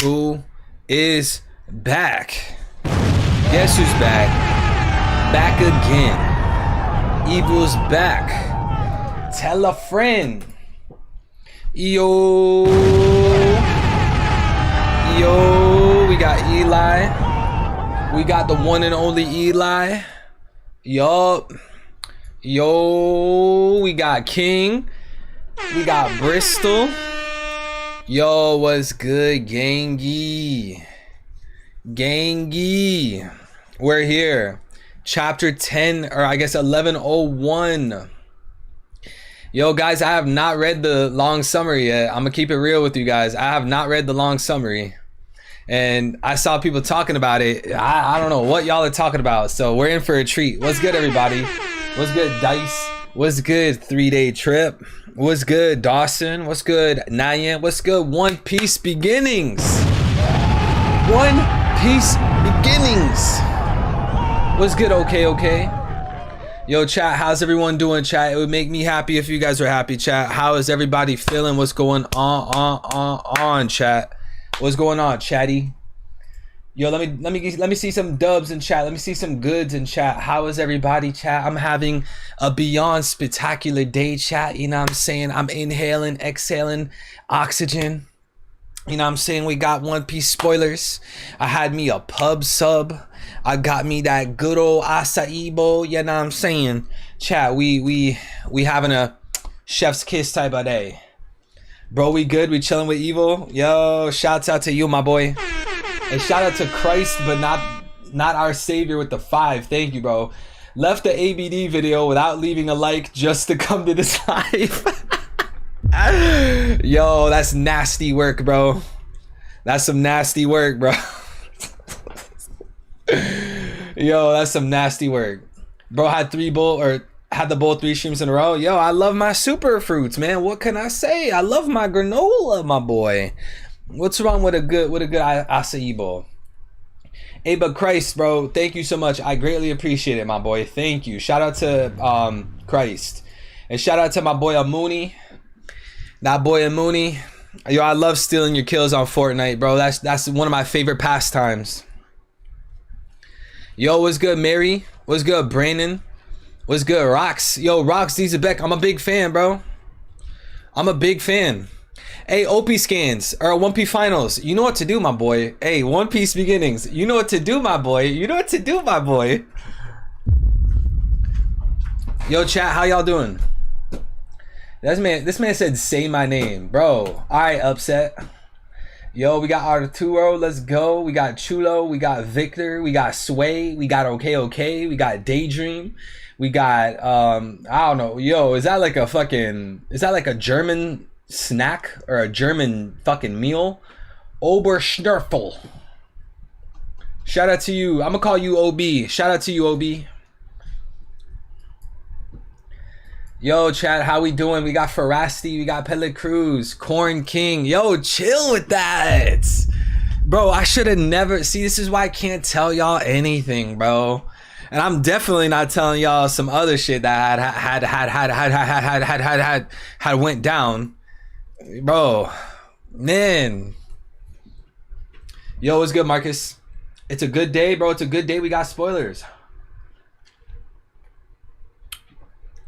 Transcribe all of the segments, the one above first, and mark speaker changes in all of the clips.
Speaker 1: who is back? Guess who's back? Back again. Evil's back. Tell a friend. Yo, we got Eli. We got the one and only Eli. Yup. Yo, we got King. We got Bristol. Yo, what's good, gangy? Gangy. We're here. Chapter 10, or I guess 1101. Yo, guys, I have not read the long summary yet. I'm gonna keep it real with you guys. I have not read the long summary. And I saw people talking about it. I don't know what y'all are talking about. So we're in for a treat. What's good, everybody? What's good, Dice? What's good, 3-day trip? What's good, Dawson? What's good, Nyan? What's good, One Piece Beginnings? One Piece Beginnings. What's good, okay? Yo, chat, how's everyone doing, chat? It would make me happy if you guys were happy, chat. How is everybody feeling? What's going on, chat? What's going on, chatty? Yo, let me see some dubs in chat. Let me see some goods in chat. How is everybody, chat? I'm having a beyond spectacular day, chat. You know what I'm saying? I'm inhaling, exhaling oxygen. You know what I'm saying? We got One Piece spoilers. I had me a pub sub. I got me that good old acai bowl. You know what I'm saying? Chat, we having a chef's kiss type of day. Bro, we good? We chilling with Evil? Yo, shouts out to you, my boy. And shout out to Christ, but not our savior with the 5. Thank you, bro. Left the ABD video without leaving a like just to come to this live. Yo, that's nasty work, bro. That's some nasty work, bro. Yo, that's some nasty work. Bro had the bowl 3 streams in a row. Yo, I love my super fruits, man. What can I say? I love my granola, my boy. What's wrong with a good acai bowl? Hey, but Christ, bro, thank you so much. I greatly appreciate it, my boy. Thank you. Shout out to Christ. And shout out to my boy Amuni. That boy Amuni. Yo, I love stealing your kills on Fortnite, bro. That's one of my favorite pastimes. Yo, what's good, Mary? What's good, Brandon? What's good, Rox? Yo, Rox Dieselbeck, I'm a big fan, bro. I'm a big fan. Hey, OP scans or 1P finals. You know what to do, my boy. Hey, One Piece beginnings. You know what to do, my boy. You know what to do, my boy. Yo, chat, how y'all doing? This man said, say my name, bro. All right, Upset. Yo, we got Arturo. Let's go. We got Chulo. We got Victor. We got Sway. We got okay. We got Daydream. We got I don't know. Yo, is that like a German snack or a German fucking meal? Oberschnurfel. Shout out to you. I'm gonna call you OB. Shout out to you, OB. Yo, chat, how we doing? We got Ferrasti, we got Pellet Cruz, Corn King. Yo, chill with that. Bro, I should have never... See, this is why I can't tell y'all anything, bro. And I'm definitely not telling y'all some other shit that had went down. Bro, man. Yo, what's good, Marcus? It's a good day, bro. It's a good day. We got spoilers.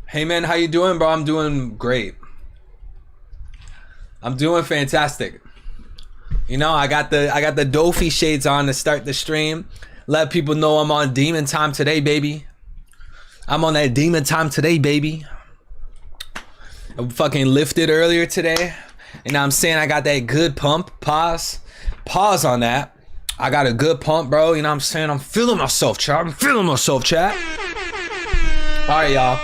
Speaker 1: Hey, man, how you doing, bro? I'm doing great. I'm doing fantastic. You know, I got the Dofi shades on to start the stream. Let people know I'm on demon time today, baby. I'm on that demon time today, baby. I fucking lifted earlier today. You know what I'm saying? I got that good pump. Pause on that. I got a good pump, bro. You know what I'm saying? I'm feeling myself, chat. All right, y'all.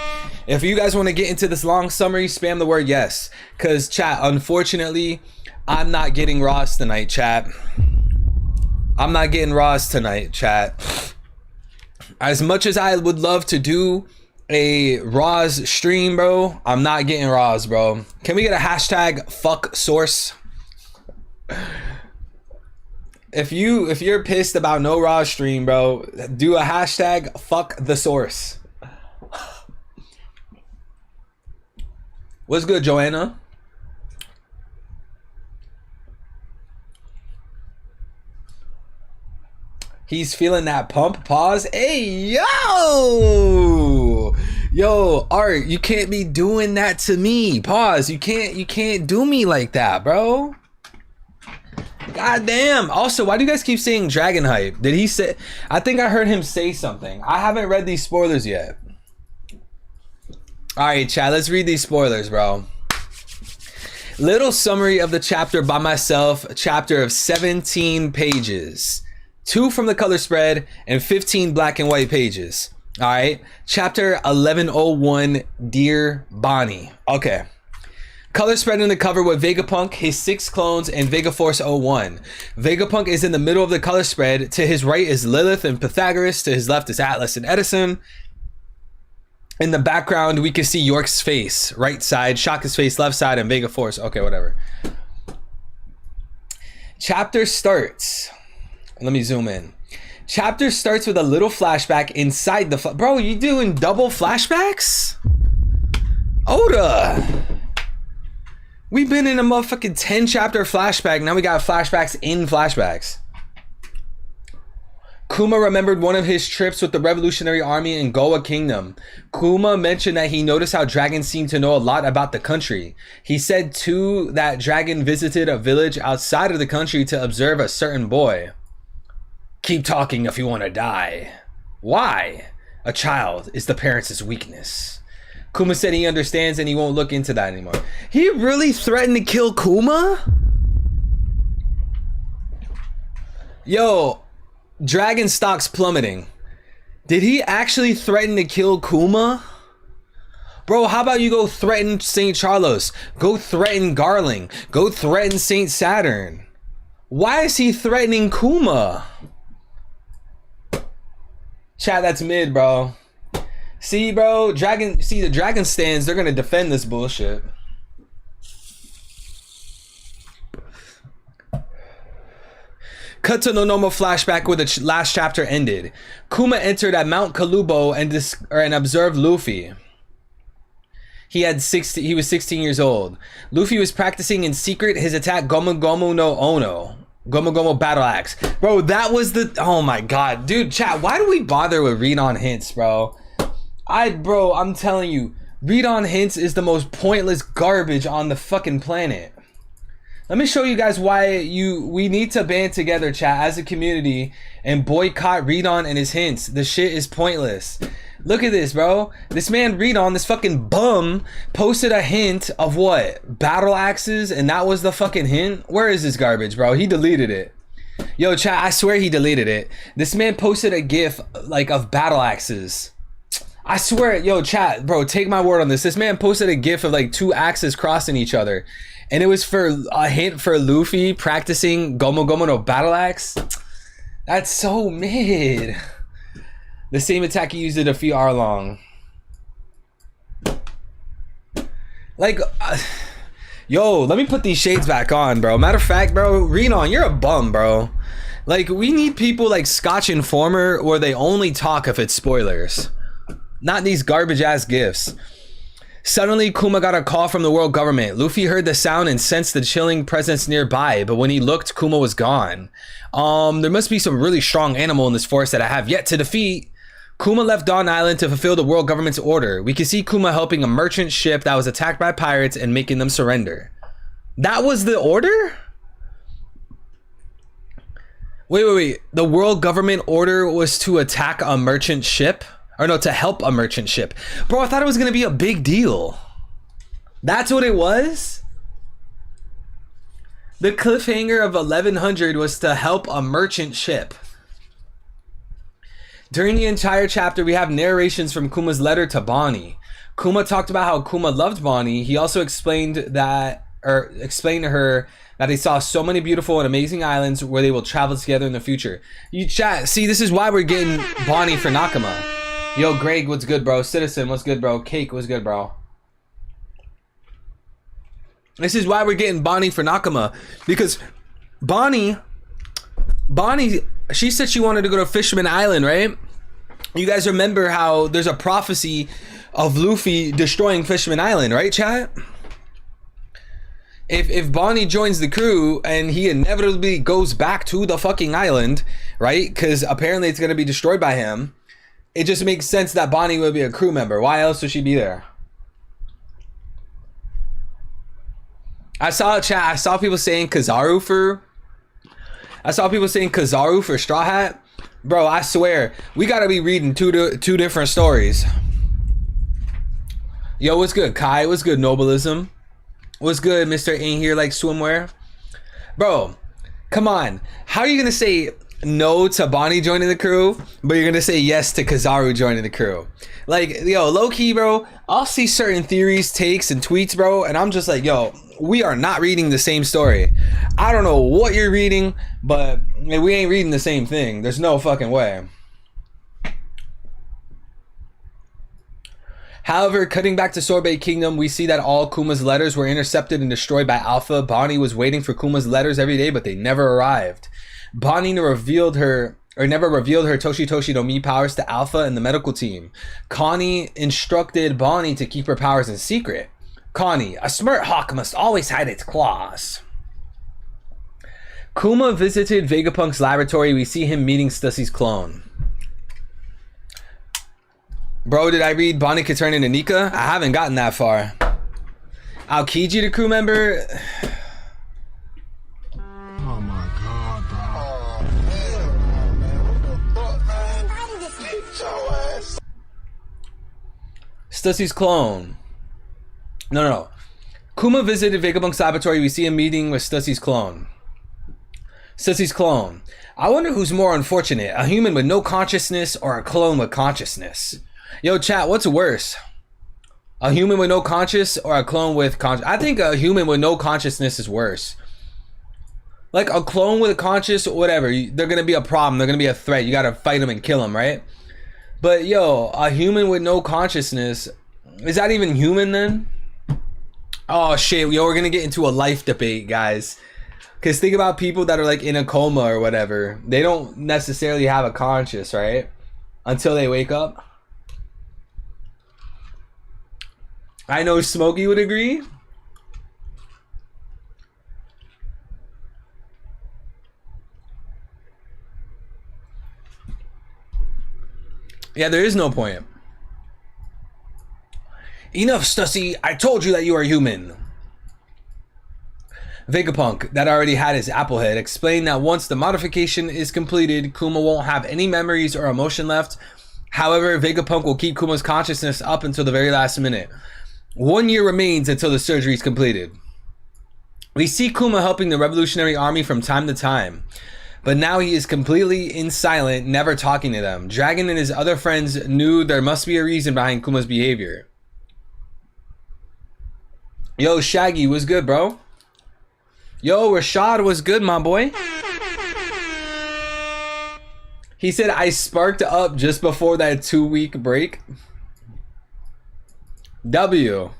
Speaker 1: If you guys want to get into this long summary, spam the word yes. Because, chat, unfortunately, I'm not getting Ross tonight, chat. I'm not getting Ross tonight, chat. As much as I would love to do a Ross stream, bro, I'm not getting Ross, bro. Can we get a hashtag fuck source? If you're pissed about no Ross stream, bro, do a hashtag fuck the source. What's good, Joanna? He's feeling that pump. Pause. Hey, yo! Yo, Art, you can't be doing that to me. Pause. You can't do me like that, bro. God damn. Also, why do you guys keep saying Dragon Hype? Did he say... I think I heard him say something. I haven't read these spoilers yet. Alright, chat. Let's read these spoilers, bro. Little summary of the chapter by myself. A chapter of 17 pages. 2 from the color spread and 15 black and white pages. All right. Chapter 1101, Dear Bonnie. Okay. Color spread in the cover with Vegapunk, his 6 clones, and Vegaforce 01. Vegapunk is in the middle of the color spread. To his right is Lilith and Pythagoras. To his left is Atlas and Edison. In the background, we can see York's face. Right side, Shaka's face, left side, and Vegaforce. Okay, whatever. Chapter starts... Let me zoom in. Chapter starts with a little flashback inside the... Bro, you doing double flashbacks? Oda! We've been in a motherfucking 10 chapter flashback. Now we got flashbacks in flashbacks. Kuma remembered one of his trips with the Revolutionary Army in Goa Kingdom. Kuma mentioned that he noticed how dragons seemed to know a lot about the country. He said too that Dragon visited a village outside of the country to observe a certain boy. Keep talking if you want to die. Why? A child is the parents' weakness. Kuma said he understands and he won't look into that anymore. He really threatened to kill Kuma? Yo, Dragon stocks plummeting. Did he actually threaten to kill Kuma? Bro, how about you go threaten St. Charlos? Go threaten Garling. Go threaten St. Saturn. Why is he threatening Kuma? Chat, that's mid, bro. See, bro, the Dragon stands, they're gonna defend this bullshit. Cut to Nonomo flashback where the last chapter ended. Kuma entered at Mount Kalubo and observed Luffy. He was 16 years old. Luffy was practicing in secret his attack Gomu Gomu no Ono. Gomu Gomu Battle Axe. Bro, that was the... Oh my god. Dude, chat, why do we bother with read-on hints, bro? Bro, I'm telling you, read-on hints is the most pointless garbage on the fucking planet. Let me show you guys why we need to band together, chat, as a community and boycott read-on and his hints. The shit is pointless. Look at this, bro. This man read-on, this fucking bum, posted a hint of what? Battle axes, and that was the fucking hint? Where is this garbage, bro? He deleted it. Yo, chat, I swear he deleted it. This man posted a gif, like, of battle axes. I swear, yo, chat, bro, take my word on this. This man posted a gif of, like, 2 axes crossing each other. And it was for a hint for Luffy practicing Gomu Gomu no Battle Axe. That's so mid. The same attack he used to defeat Arlong. Like, yo, let me put these shades back on, bro. Matter of fact, bro, Renon, you're a bum, bro. Like, we need people like Scotch Informer where they only talk if it's spoilers. Not these garbage ass gifts. Suddenly, Kuma got a call from the world government. Luffy heard the sound and sensed the chilling presence nearby, but when he looked, Kuma was gone. There must be some really strong animal in this forest that I have yet to defeat. Kuma left Dawn Island to fulfill the world government's order. We can see Kuma helping a merchant ship that was attacked by pirates and making them surrender. That was the order? Wait. The world government order was to attack a merchant ship? Or no, to help a merchant ship. Bro, I thought it was going to be a big deal. That's what it was? The cliffhanger of 1100 was to help a merchant ship. During the entire chapter, we have narrations from Kuma's letter to Bonnie. Kuma talked about how Kuma loved Bonnie. He also explained to her that he saw so many beautiful and amazing islands where they will travel together in the future. You chat, see, this is why we're getting Bonnie for Nakama. Yo, Greg, what's good, bro? Citizen, what's good, bro? Cake, what's good, bro? This is why we're getting Bonnie for Nakama. Because Bonnie, she said she wanted to go to Fisherman Island, right? You guys remember how there's a prophecy of Luffy destroying Fisherman Island, right, chat? if Bonnie joins the crew and he inevitably goes back to the fucking island, right? Because apparently it's gonna be destroyed by him. It just makes sense that Bonnie would be a crew member. Why else would she be there? I saw people saying Kizaru for Straw Hat. Bro, I swear, we gotta be reading two different stories. Yo, what's good, Kai? What's good, Nobilism? What's good, Mr. Ain't Here Like Swimwear? Bro, come on. How are you gonna say no to Bonnie joining the crew, but you're gonna say yes to Kizaru joining the crew? Like, yo, low key, bro, I'll see certain theories, takes, and tweets, bro, and I'm just like, yo, we are not reading the same story. I don't know what you're reading, but we ain't reading the same thing. There's no fucking way. However, cutting back to Sorbet Kingdom, we see that all Kuma's letters were intercepted and destroyed by Alpha. Bonnie was waiting for Kuma's letters every day, but they never arrived. Bonnie never revealed her Toshi Toshi no Mi powers to Alpha and the medical team. Connie instructed Bonnie to keep her powers in secret. Connie, a smart hawk must always hide its claws. Kuma visited Vegapunk's laboratory. We see him meeting Stussy's clone. Bro, did I read Bonnie could turn into Nika? I haven't gotten that far. Aokiji, the crew member.
Speaker 2: Oh my god, bro.
Speaker 1: Stussy's clone. No. Kuma visited Vegapunk's laboratory. We see him meeting with Stussy's clone. Stussy's clone. I wonder who's more unfortunate, a human with no consciousness or a clone with consciousness. Yo, chat, what's worse? A human with no conscious or a clone with conscious? I think a human with no consciousness is worse. Like a clone with a conscious, whatever, they're gonna be a problem. They're gonna be a threat. You gotta fight them and kill them, right? But yo, a human with no consciousness, is that even human then? Oh shit, yo, we're gonna get into a life debate, guys. Because think about people that are like in a coma or whatever. They don't necessarily have a conscious, right? Until they wake up. I know Smokey would agree. Yeah, there is no point. Enough, Stussy. I told you that you are human. Vegapunk, that already had his apple head, explained that once the modification is completed, Kuma won't have any memories or emotion left. However, Vegapunk will keep Kuma's consciousness up until the very last minute. 1 year remains until the surgery is completed. We see Kuma helping the Revolutionary Army from time to time, but now he is completely in silent, never talking to them. Dragon and his other friends knew there must be a reason behind Kuma's behavior. Yo, Shaggy, what's good, bro? Yo, Rashad, what's good, my boy? He said, I sparked up just before that 2-week break. W.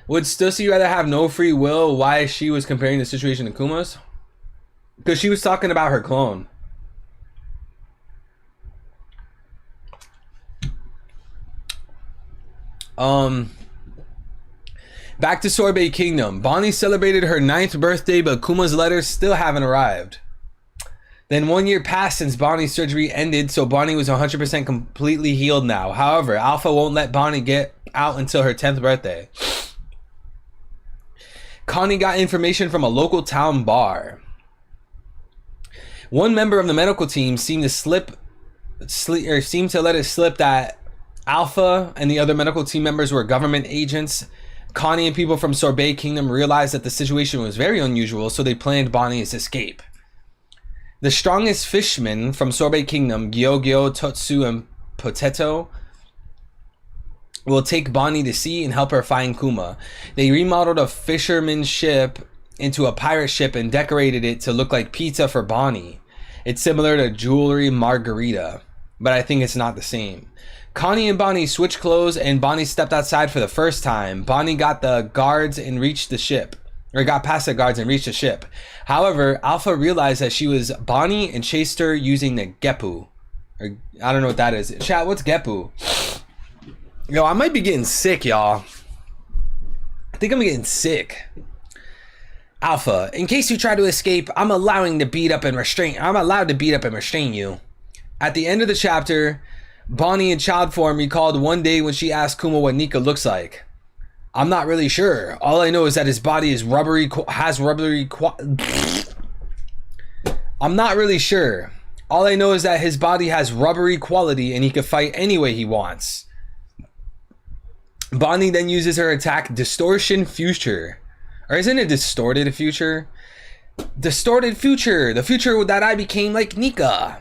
Speaker 1: Would Stussy rather have no free will? Why she was comparing the situation to Kuma's? Because she was talking about her clone. Back to Sorbet Kingdom. Bonnie celebrated her 9th birthday, but Kuma's letters still haven't arrived. Then 1 year passed since Bonnie's surgery ended, so Bonnie was 100% completely healed now. However, Alpha won't let Bonnie get out until her 10th birthday. Connie got information from a local town bar. One member of the medical team seemed to let it slip that Alpha and the other medical team members were government agents. Connie and people from Sorbet Kingdom realized that the situation was very unusual, so they planned Bonnie's escape. The strongest fishmen from Sorbet Kingdom, Gyogyo, Totsu, and Potato, will take Bonnie to sea and help her find Kuma. They remodeled a fisherman's ship into a pirate ship and decorated it to look like pizza for Bonnie. It's similar to Jewelry Margarita, but I think it's not the same. Connie and Bonnie switched clothes and Bonnie stepped outside for the first time. Bonnie got the guards and reached the ship. Or got past the guards and reached the ship. However, Alpha realized that she was Bonnie and chased her using the Geppu. Or I don't know what that is. Chat, what's Geppu? Yo, I might be getting sick, y'all. I think I'm getting sick. Alpha, in case you try to escape, I'm allowed to beat up and restrain you. At the end of the chapter, Bonnie in child form recalled one day when she asked Kuma what Nika looks like. I'm not really sure. All I know is that his body is I'm not really sure. All I know is that his body has rubbery quality and he can fight any way he wants. Bonnie then uses her attack Distortion Future. Or isn't it Distorted Future? Distorted Future. The future that I became like Nika.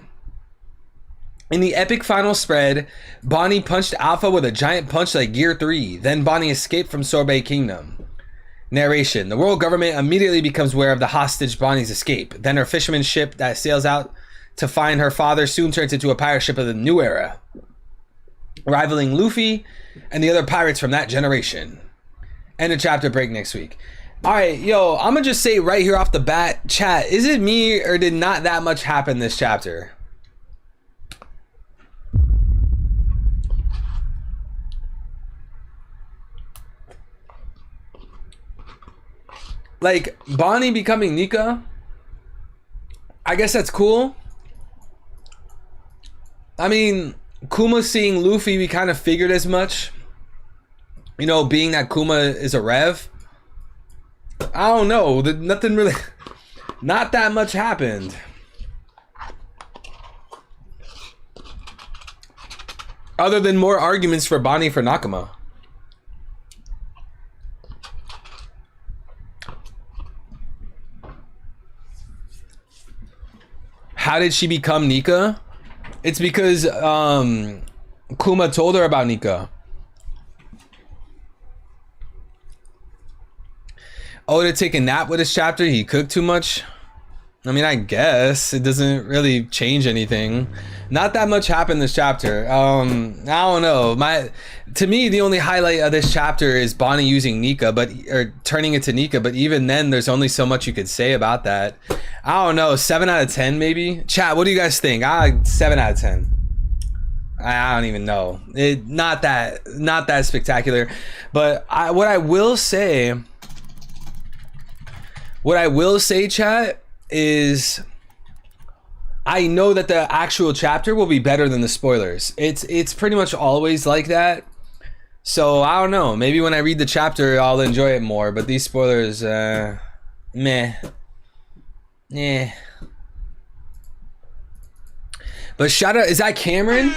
Speaker 1: In the epic final spread, Bonnie punched Alpha with a giant punch like Gear 3. Then Bonnie escaped from Sorbet Kingdom. Narration. The world government immediately becomes aware of the hostage Bonnie's escape. Then her fisherman ship that sails out to find her father soon turns into a pirate ship of the new era, rivaling Luffy and the other pirates from that generation. End of chapter, break next week. Alright, yo, I'm gonna just say right here off the bat, chat, is it me or did not that much happen this chapter? Like, Bonnie becoming Nika, I guess that's cool. I mean, Kuma seeing Luffy, we kind of figured as much. You know, being that Kuma is a Rev. I don't know. Nothing really... Not that much happened. Other than more arguments for Bonnie for Nakama. How did she become Nika? It's because Kuma told her about Nika. Oh, to take a nap with his chapter, he cooked too much? I mean, I guess it doesn't really change anything. Not that much happened this chapter. I don't know. To me, the only highlight of this chapter is Bonnie using Nika, or turning it to Nika. But even then, there's only so much you could say about that. I don't know. 7 out of 10, maybe. Chat, what do you guys think? 7 out of 10. I don't even know. Not that spectacular. But what I will say, chat, is I know that the actual chapter will be better than the spoilers. It's pretty much always like that. So I don't know. Maybe when I read the chapter, I'll enjoy it more. But these spoilers, meh. Yeah. But shout out, is that Cameron?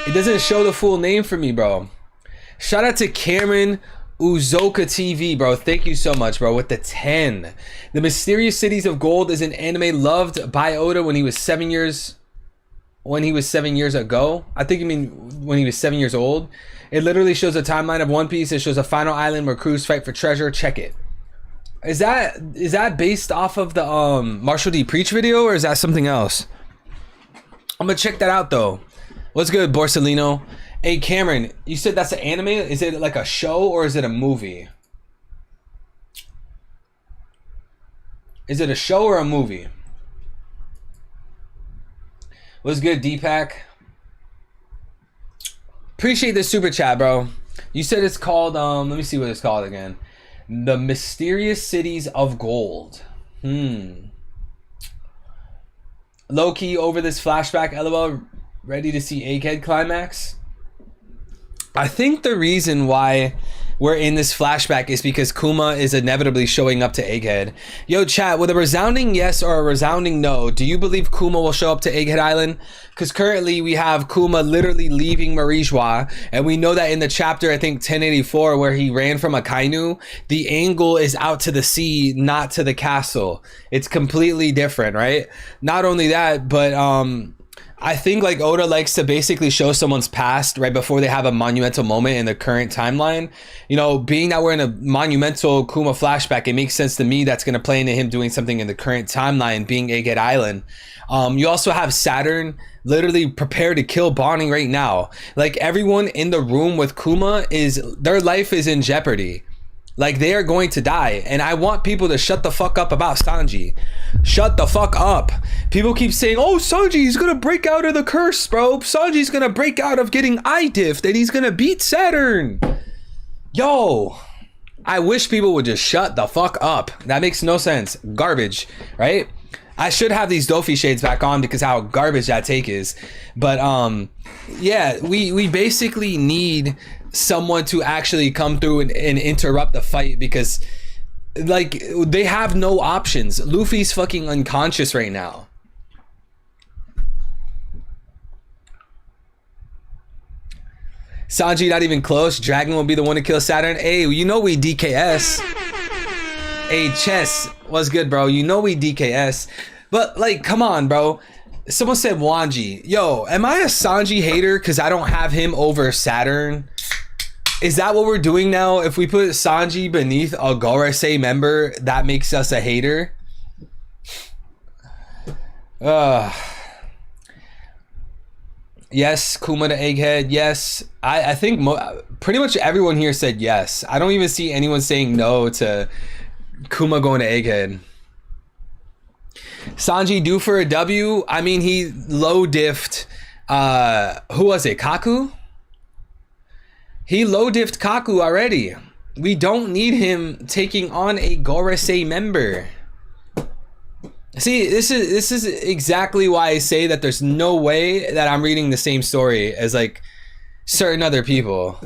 Speaker 1: It doesn't show the full name for me, bro. Shout out to Cameron Uzoka TV, bro. Thank you so much, bro, with the 10. The Mysterious Cities of Gold is an anime loved by Oda when he was 7 years ago. I think you mean when he was 7 years old. It literally shows a timeline of One Piece. It shows a final island where crews fight for treasure. Check it. Is that based off of the Marshall D. Preach video, or is that something else? I'm gonna check that out though. What's good, Borsellino? Hey Cameron, you said that's an anime? Is it like a show or is it a movie? Is it a show or a movie? What's good, Deepak? Appreciate the super chat, bro. You said it's called, let me see what it's called again. The Mysterious Cities of Gold. Low-key over this flashback, LOL. Ready to see Egghead climax? I think the reason why we're in this flashback is because Kuma is inevitably showing up to Egghead. Yo, chat, with a resounding yes or a resounding no, do you believe Kuma will show up to Egghead Island? Because currently we have Kuma literally leaving Marijois, and we know that in the chapter, I think 1084, where he ran from Akainu, the angle is out to the sea, not to the castle. It's completely different, right? Not only that, but I think like Oda likes to basically show someone's past right before they have a monumental moment in the current timeline. You know, being that we're in a monumental Kuma flashback, it makes sense to me that's going to play into him doing something in the current timeline, being Egghead Island. You also have Saturn literally prepared to kill Bonnie right now. Like everyone in the room with Kuma their life is in jeopardy. Like, they are going to die. And I want people to shut the fuck up about Sanji. Shut the fuck up. People keep saying, oh, Sanji's gonna break out of the curse, bro. Sanji's gonna break out of getting eye diff, and he's gonna beat Saturn. Yo, I wish people would just shut the fuck up. That makes no sense. Garbage, right? I should have these Dofi shades back on because how garbage that take is. But yeah, we basically need someone to actually come through and interrupt the fight, because like they have no options. Luffy's fucking unconscious right now. Sanji not even close. Dragon will be the one to kill Saturn. Hey, you know we DKS. Hey, Chess, what's good, bro? You know we DKS. But like, come on, bro. Someone said Wanji. Yo, am I a Sanji hater because I don't have him over Saturn? Is that what we're doing now? If we put Sanji beneath a Gorosei member, that makes us a hater? Yes, Kuma to Egghead. Yes, I think pretty much everyone here said yes. I don't even see anyone saying no to Kuma going to Egghead. Sanji due for a W. I mean, he low diffed. Who was it? Kaku? He low diffed Kaku already. We don't need him taking on a Gorosei member. See, this is exactly why I say that there's no way that I'm reading the same story as like certain other people.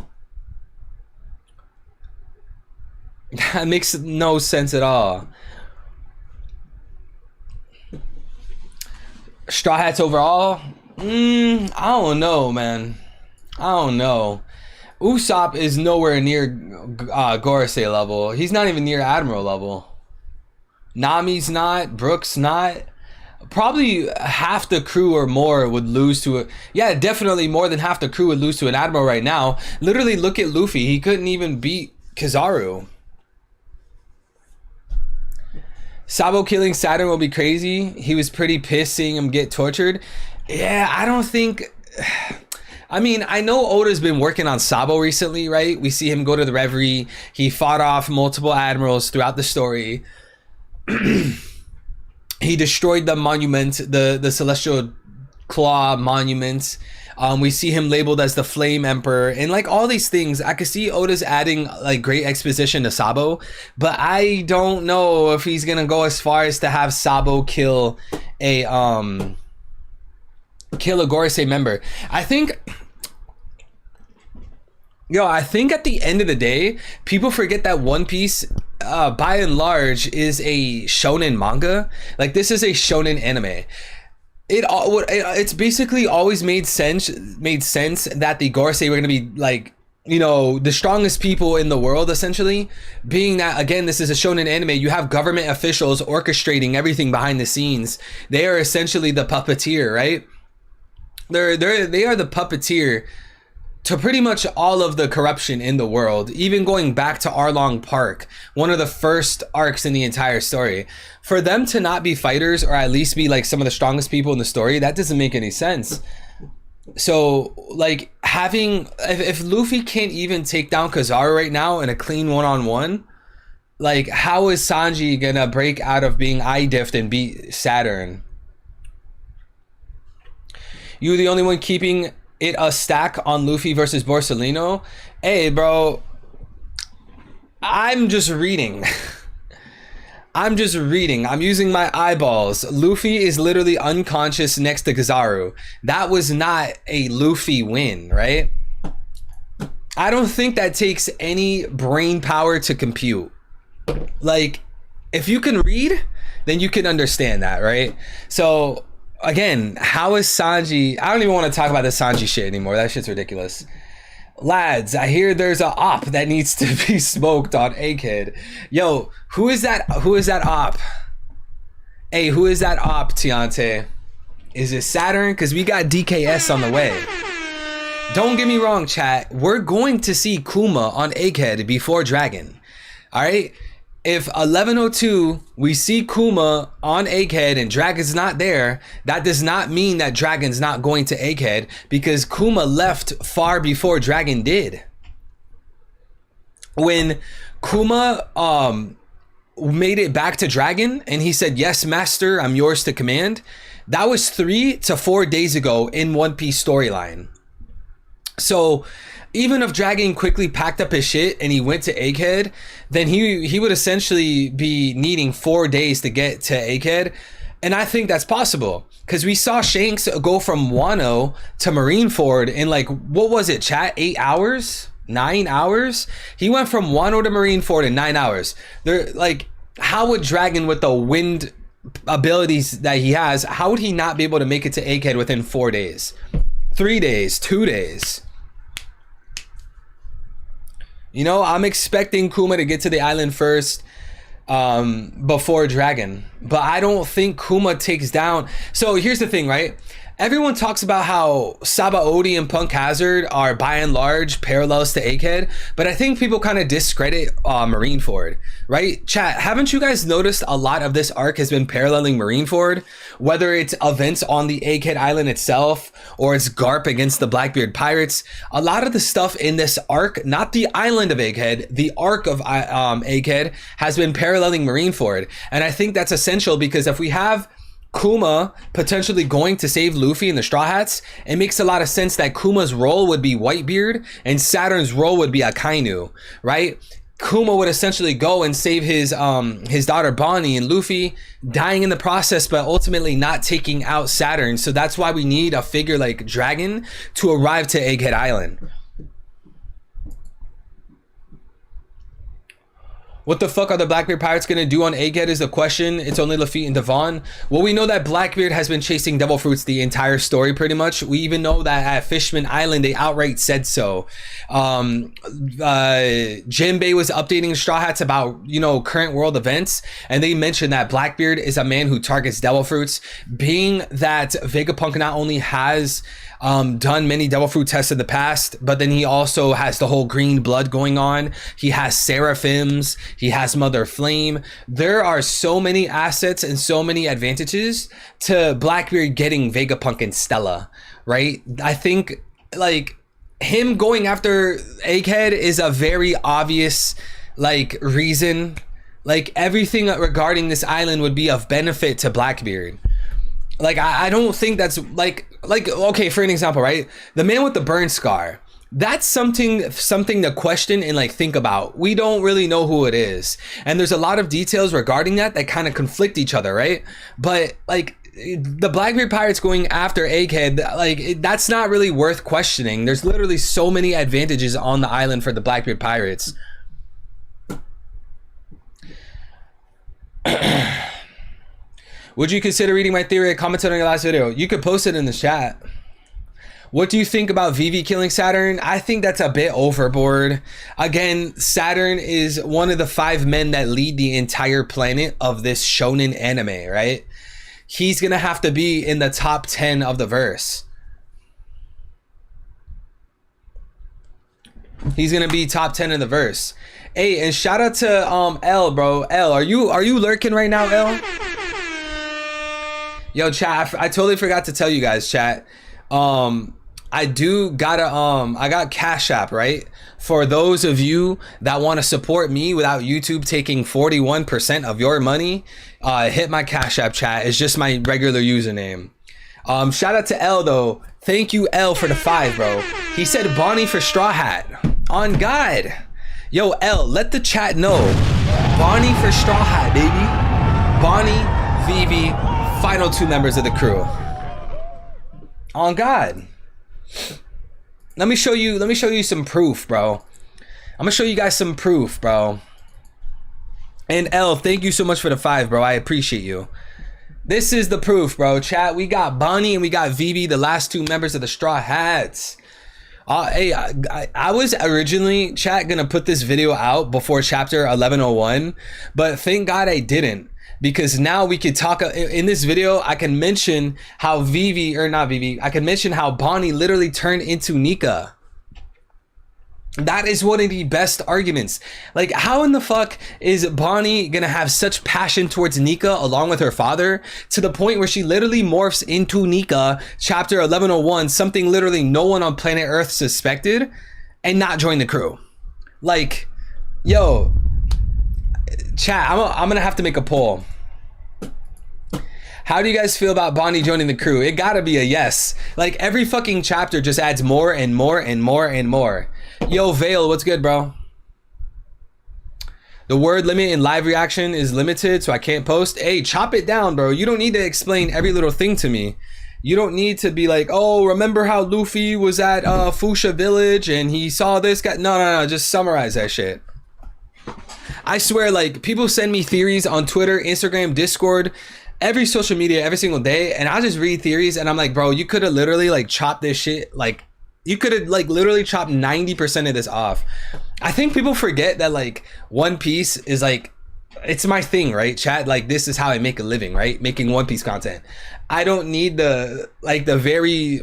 Speaker 1: That makes no sense at all. Straw Hats overall? I don't know, man. I don't know. Usopp is nowhere near Gorosei level. He's not even near Admiral level. Nami's not. Brooks not. Probably half the crew or more would lose to it. Yeah, definitely more than half the crew would lose to an Admiral right now. Literally, look at Luffy. He couldn't even beat Kizaru. Sabo killing Saturn will be crazy. He was pretty pissed seeing him get tortured. Yeah, I don't think... I mean, I know Oda's been working on Sabo recently, right? We see him go to the Reverie. He fought off multiple admirals throughout the story. He destroyed the monument, the Celestial Claw monument. We see him labeled as the Flame Emperor, and like all these things, I could see Oda's adding like great exposition to Sabo, but I don't know if he's gonna go as far as to have Sabo kill a Gorosei member. I think at the end of the day, people forget that One Piece, by and large, is a shonen manga. Like, this is a shonen anime. It's basically always made sense that the Gorosei were going to be like, you know, the strongest people in the world, essentially. Being that, again, this is a shonen anime, you have government officials orchestrating everything behind the scenes. They are essentially the puppeteer, right? They are the puppeteer to pretty much all of the corruption in the world, even going back to Arlong Park, one of the first arcs in the entire story. For them to not be fighters, or at least be like some of the strongest people in the story, that doesn't make any sense. So like if Luffy can't even take down Kizaru right now in a clean one-on-one, like how is Sanji gonna break out of being eye diffed and beat Saturn? You the only one keeping it a stack on Luffy versus Borsalino? Hey, bro, I'm just reading. I'm just reading. I'm using my eyeballs. Luffy is literally unconscious next to Kizaru. That was not a Luffy win, right? I don't think that takes any brain power to compute. Like, if you can read, then you can understand that, right? So again, how is Sanji... I don't even want to talk about this Sanji shit anymore. That shit's ridiculous. Lads, I hear there's a op that needs to be smoked on Egghead. Yo, who is that? Who is that op? Hey, who is that op, Tiante? Is it Saturn? Because we got DKS on the way. Don't get me wrong, chat. We're going to see Kuma on Egghead before Dragon. All right? If 1102 we see Kuma on Egghead and Dragon's not there, that does not mean that Dragon's not going to Egghead, because Kuma left far before Dragon did. when Kuma made it back to Dragon and he said, "Yes, master, I'm yours to command." That was 3 to 4 days ago in One Piece storyline. So even if Dragon quickly packed up his shit and he went to Egghead, then he would essentially be needing 4 days to get to Egghead. And I think that's possible because we saw Shanks go from Wano to Marineford in like, what was it, chat? 8 hours? 9 hours? He went from Wano to Marineford in 9 hours. They're like, how would Dragon, with the wind abilities that he has, how would he not be able to make it to Egghead within 4 days? 3 days, 2 days. You know, I'm expecting Kuma to get to the island first before Dragon, but I don't think Kuma takes down. So here's the thing, right? Everyone talks about how Sabaody and Punk Hazard are by and large parallels to Egghead, but I think people kind of discredit Marineford, right? Chat, haven't you guys noticed a lot of this arc has been paralleling Marineford? Whether it's events on the Egghead Island itself, or it's Garp against the Blackbeard Pirates, a lot of the stuff in this arc, not the island of Egghead, the arc of Egghead has been paralleling Marineford. And I think that's essential because if we have Kuma potentially going to save Luffy and the Straw Hats, it makes a lot of sense that Kuma's role would be Whitebeard and Saturn's role would be Akainu, right? Kuma would essentially go and save his daughter Bonnie, and Luffy dying in the process, but ultimately not taking out Saturn. So that's why we need a figure like Dragon to arrive to Egghead Island. What the fuck are the Blackbeard Pirates gonna do on Egghead is the question. It's only Lafitte and Devon. Well, we know that Blackbeard has been chasing devil fruits the entire story pretty much. We even know that at Fishman Island, they outright said so. Jinbei was updating Straw Hats about, you know, current world events, and they mentioned that Blackbeard is a man who targets devil fruits. Being that Vegapunk not only has done many devil fruit tests in the past, but then he also has the whole green blood going on. He has seraphims, he has Mother Flame. There are so many assets and so many advantages to Blackbeard getting Vegapunk and Stella, right? I think like him going after Egghead is a very obvious like reason. Like everything regarding this island would be of benefit to Blackbeard. Like I don't think that's like okay, for an example, right? The man with the burn scar, that's something to question and like think about. We don't really know who it is, and there's a lot of details regarding that kind of conflict each other, right? But like the Blackbeard Pirates going after Egghead, like that's not really worth questioning. There's literally so many advantages on the island for the Blackbeard Pirates. Would you consider reading my theory I commented on your last video? You could post it in the chat. What do you think about Vivi killing Saturn? I think that's a bit overboard. Again, Saturn is one of the 5 men that lead the entire planet of this shonen anime, right? He's gonna have to be in the top 10 of the verse. He's gonna be top 10 in the verse. Hey, and shout out to L, bro. L, are you lurking right now, L? Yo, chat, I totally forgot to tell you guys, chat. I got Cash App, right? For those of you that want to support me without YouTube taking 41% of your money, hit my Cash App, chat. It's just my regular username. Shout out to L though. Thank you, L, for the 5, bro. He said Bonnie for Straw Hat. On God. Yo, L, let the chat know. Bonnie for Straw Hat, baby. Bonnie, Vivi, final 2 members of the crew. On God. Let me show you some proof, bro. I'm gonna show you guys some proof, bro. And L, thank you so much for the 5, bro. I appreciate you. This is the proof, bro. Chat, we got Bonnie and we got Vivi, the last 2 members of the Straw Hats. Hey, I was originally, chat, gonna put this video out before chapter 1101, but thank God I didn't. Because now we could talk in this video. I can mention how I can mention how Bonnie literally turned into Nika. That is one of the best arguments. Like, how in the fuck is Bonnie gonna have such passion towards Nika along with her father to the point where she literally morphs into Nika, chapter 1101, something literally no one on planet Earth suspected, and not join the crew? Like, Yo, chat, I'm gonna have to make a poll. How do you guys feel about Bonnie joining the crew? It gotta be a yes. Like, every fucking chapter just adds more and more and more and more. Yo, Vale, what's good, bro? The word limit in live reaction is limited, so I can't post. Hey, chop it down, bro. You don't need to explain every little thing to me. You don't need to be like, oh, remember how Luffy was at Fuchsia Village and he saw this guy? No. Just summarize that shit. I swear, like, people send me theories on Twitter, Instagram, Discord, every social media, every single day, and I just read theories and I'm like, bro, you could have literally like chopped this shit, like you could have like literally chopped 90% of this off. I think people forget that like One Piece is like, it's my thing, right, chat? Like, this is how I make a living, right? Making One Piece content. I don't need the very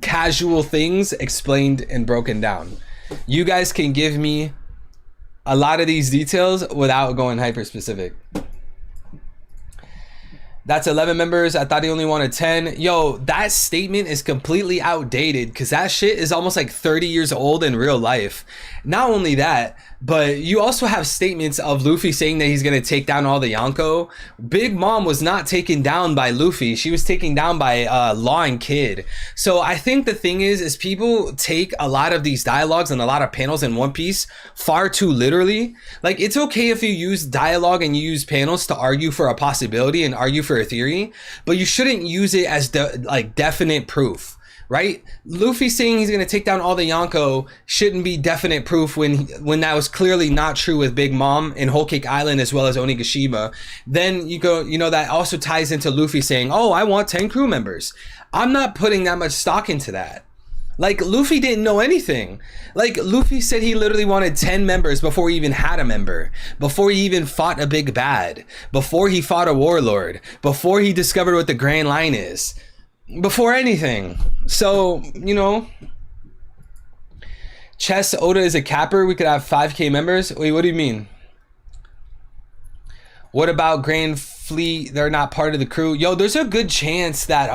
Speaker 1: casual things explained and broken down. You guys can give me a lot of these details without going hyper specific. That's 11 members. I thought he only wanted 10. Yo, that statement is completely outdated because that shit is almost like 30 years old in real life. Not only that, but you also have statements of Luffy saying that he's going to take down all the Yonko. Big Mom was not taken down by Luffy. She was taken down by Law and Kid. So I think the thing is people take a lot of these dialogues and a lot of panels in One Piece far too literally. Like, it's okay if you use dialogue and you use panels to argue for a possibility and argue for a theory, but you shouldn't use it as definite proof. Right? Luffy saying he's going to take down all the Yonko shouldn't be definite proof when that was clearly not true with Big Mom and Whole Cake Island as well as Onigashima. Then you go, you know, that also ties into Luffy saying, oh, I want 10 crew members. I'm not putting that much stock into that. Like, Luffy didn't know anything. Like, Luffy said he literally wanted 10 members before he even had a member, before he even fought a big bad, before he fought a warlord, before he discovered what the Grand Line is. Before anything. So, you know, Chess Oda is a capper. We could have 5k members. Wait, what do you mean? What about Grand Fleet? They're not part of the crew. Yo, there's a good chance that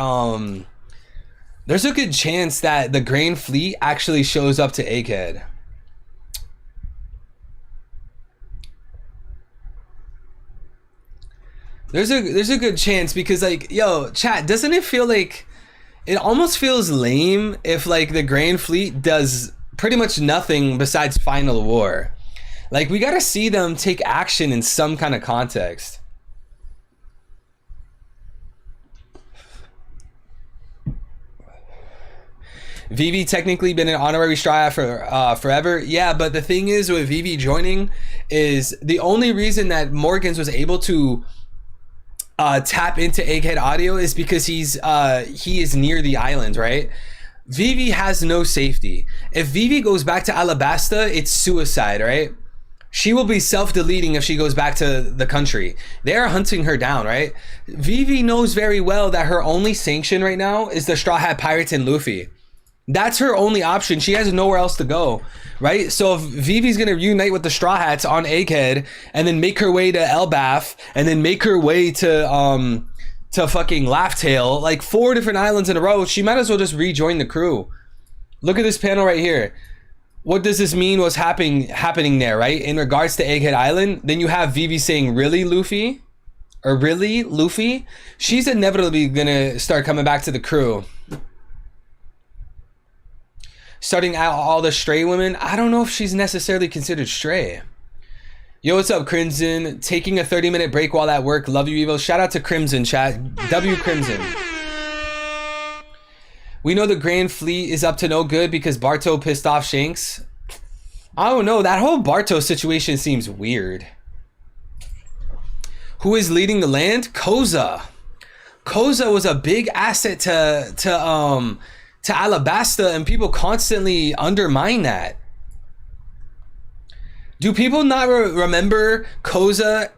Speaker 1: the Grand Fleet actually shows up to Egghead. There's a good chance because, like, yo, chat, doesn't it feel like it almost feels lame if like the Grand Fleet does pretty much nothing besides final war? Like, we gotta see them take action in some kind of context. Vivi technically been an honorary Straw Hat for forever. Yeah, but the thing is with Vivi joining is the only reason that Morgans was able to tap into Egghead Audio is because he is near the island, right? Vivi has no safety. If Vivi goes back to Alabasta, it's suicide, right? She will be self-deleting if she goes back to the country. They're hunting her down, right? Vivi knows very well that her only sanction right now is the Straw Hat Pirates and Luffy. That's her only option. She has nowhere else to go, right? So if Vivi's gonna reunite with the Straw Hats on Egghead and then make her way to Elbaf and then make her way to fucking Laugh-Tale, like 4 different islands in a row, she might as well just rejoin the crew. Look at this panel right here. What does this mean? What's happening there, right? In regards to Egghead Island, then you have Vivi saying, "Really, Luffy?" Or "Really, Luffy?" She's inevitably gonna start coming back to the crew. Starting out all the stray women, I don't know if she's necessarily considered stray. Yo, what's up, Crimson? Taking a 30-minute break while at work. Love you, Evo. Shout out to Crimson, chat. W Crimson. We know the Grand Fleet is up to no good because Barto pissed off Shanks. I don't know. That whole Barto situation seems weird. Who is leading the land? Koza. Koza was a big asset to Alabasta, and people constantly undermine that. Do people not remember Koza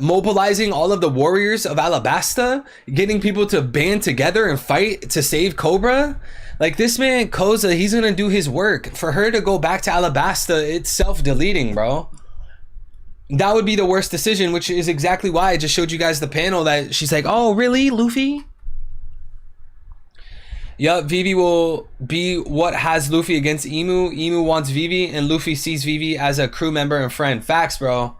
Speaker 1: mobilizing all of the warriors of Alabasta, getting people to band together and fight to save Cobra? Like, this man Koza, he's gonna do his work. For her to go back to Alabasta, it's self-deleting, bro. That would be the worst decision, which is exactly why I just showed you guys the panel that she's like, "Oh, really, Luffy?" Yup, Vivi will be what has Luffy against Emu. Emu wants Vivi, and Luffy sees Vivi as a crew member and friend. Facts, bro.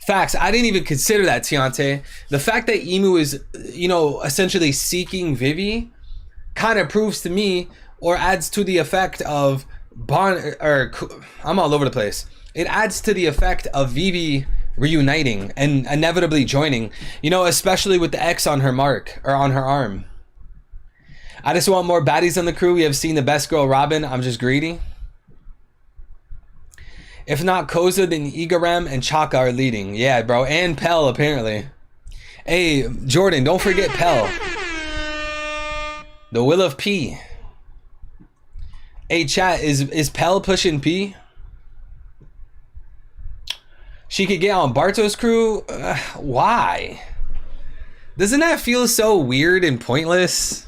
Speaker 1: Facts. I didn't even consider that, Tiante. The fact that Emu is, essentially seeking Vivi kind of proves to me, or adds to the effect of I'm all over the place. It adds to the effect of Vivi reuniting and inevitably joining, especially with the X on her mark or on her arm. I just want more baddies on the crew. We have seen the best girl Robin. I'm just greedy. If not Koza, then Igaram and Chaka are leading. Yeah, bro. And Pell, apparently. Hey, Jordan, don't forget Pell. The Will of P. Hey, chat, is Pell pushing P? She could get on Barto's crew? Why? Doesn't that feel so weird and pointless?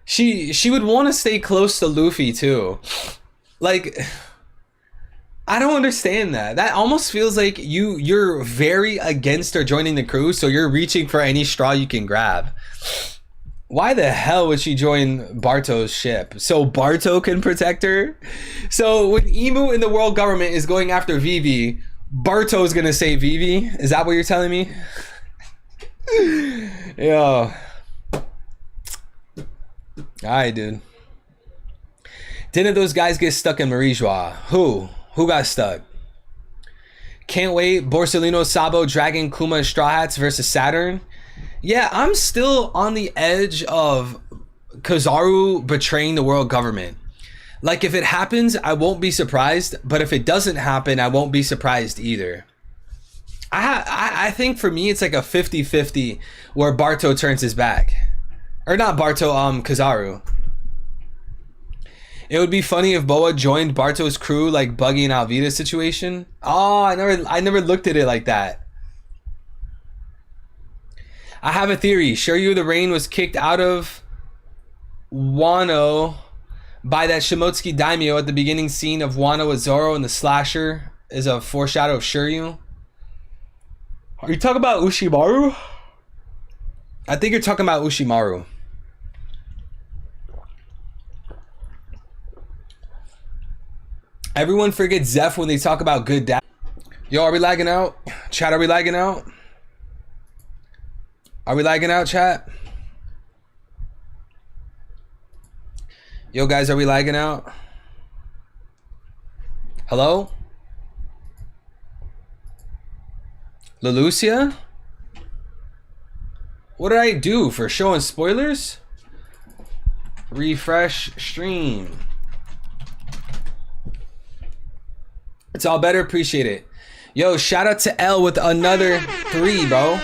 Speaker 1: She would want to stay close to Luffy, too. Like, I don't understand that. That almost feels like you're very against her joining the crew, so you're reaching for any straw you can grab. Why the hell would she join Barto's ship? So Barto can protect her? So when Emu in the world government is going after Vivi, Barto's gonna save Vivi? Is that what you're telling me? Yo. Alright, dude. Didn't those guys get stuck in Marijois? Who? Who got stuck? Can't wait. Borsalino, Sabo, Dragon, Kuma, and Straw Hats versus Saturn. Yeah, I'm still on the edge of Kizaru betraying the world government. Like, if it happens, I won't be surprised. But if it doesn't happen, I won't be surprised either. I think for me, it's like a 50-50 where Barto turns his back. Or not Barto, Kizaru. It would be funny if Boa joined Barto's crew, like Buggy and Alvida's situation. Oh, I never looked at it like that. I have a theory. Shiryu the Rain was kicked out of Wano by that Shimotsuki Daimyo at the beginning scene of Wano with Zoro, and the slasher is a foreshadow of Shiryu. Are you talking about Ushimaru? I think you're talking about Ushimaru. Everyone forgets Zeph when they talk about good dad. Yo, are we lagging out? Chat, are we lagging out? Are we lagging out, chat? Yo, guys, are we lagging out? Hello? Lelucia? What did I do for showing spoilers? Refresh stream. It's all better. Appreciate it. Yo, shout out to L with another 3, bro.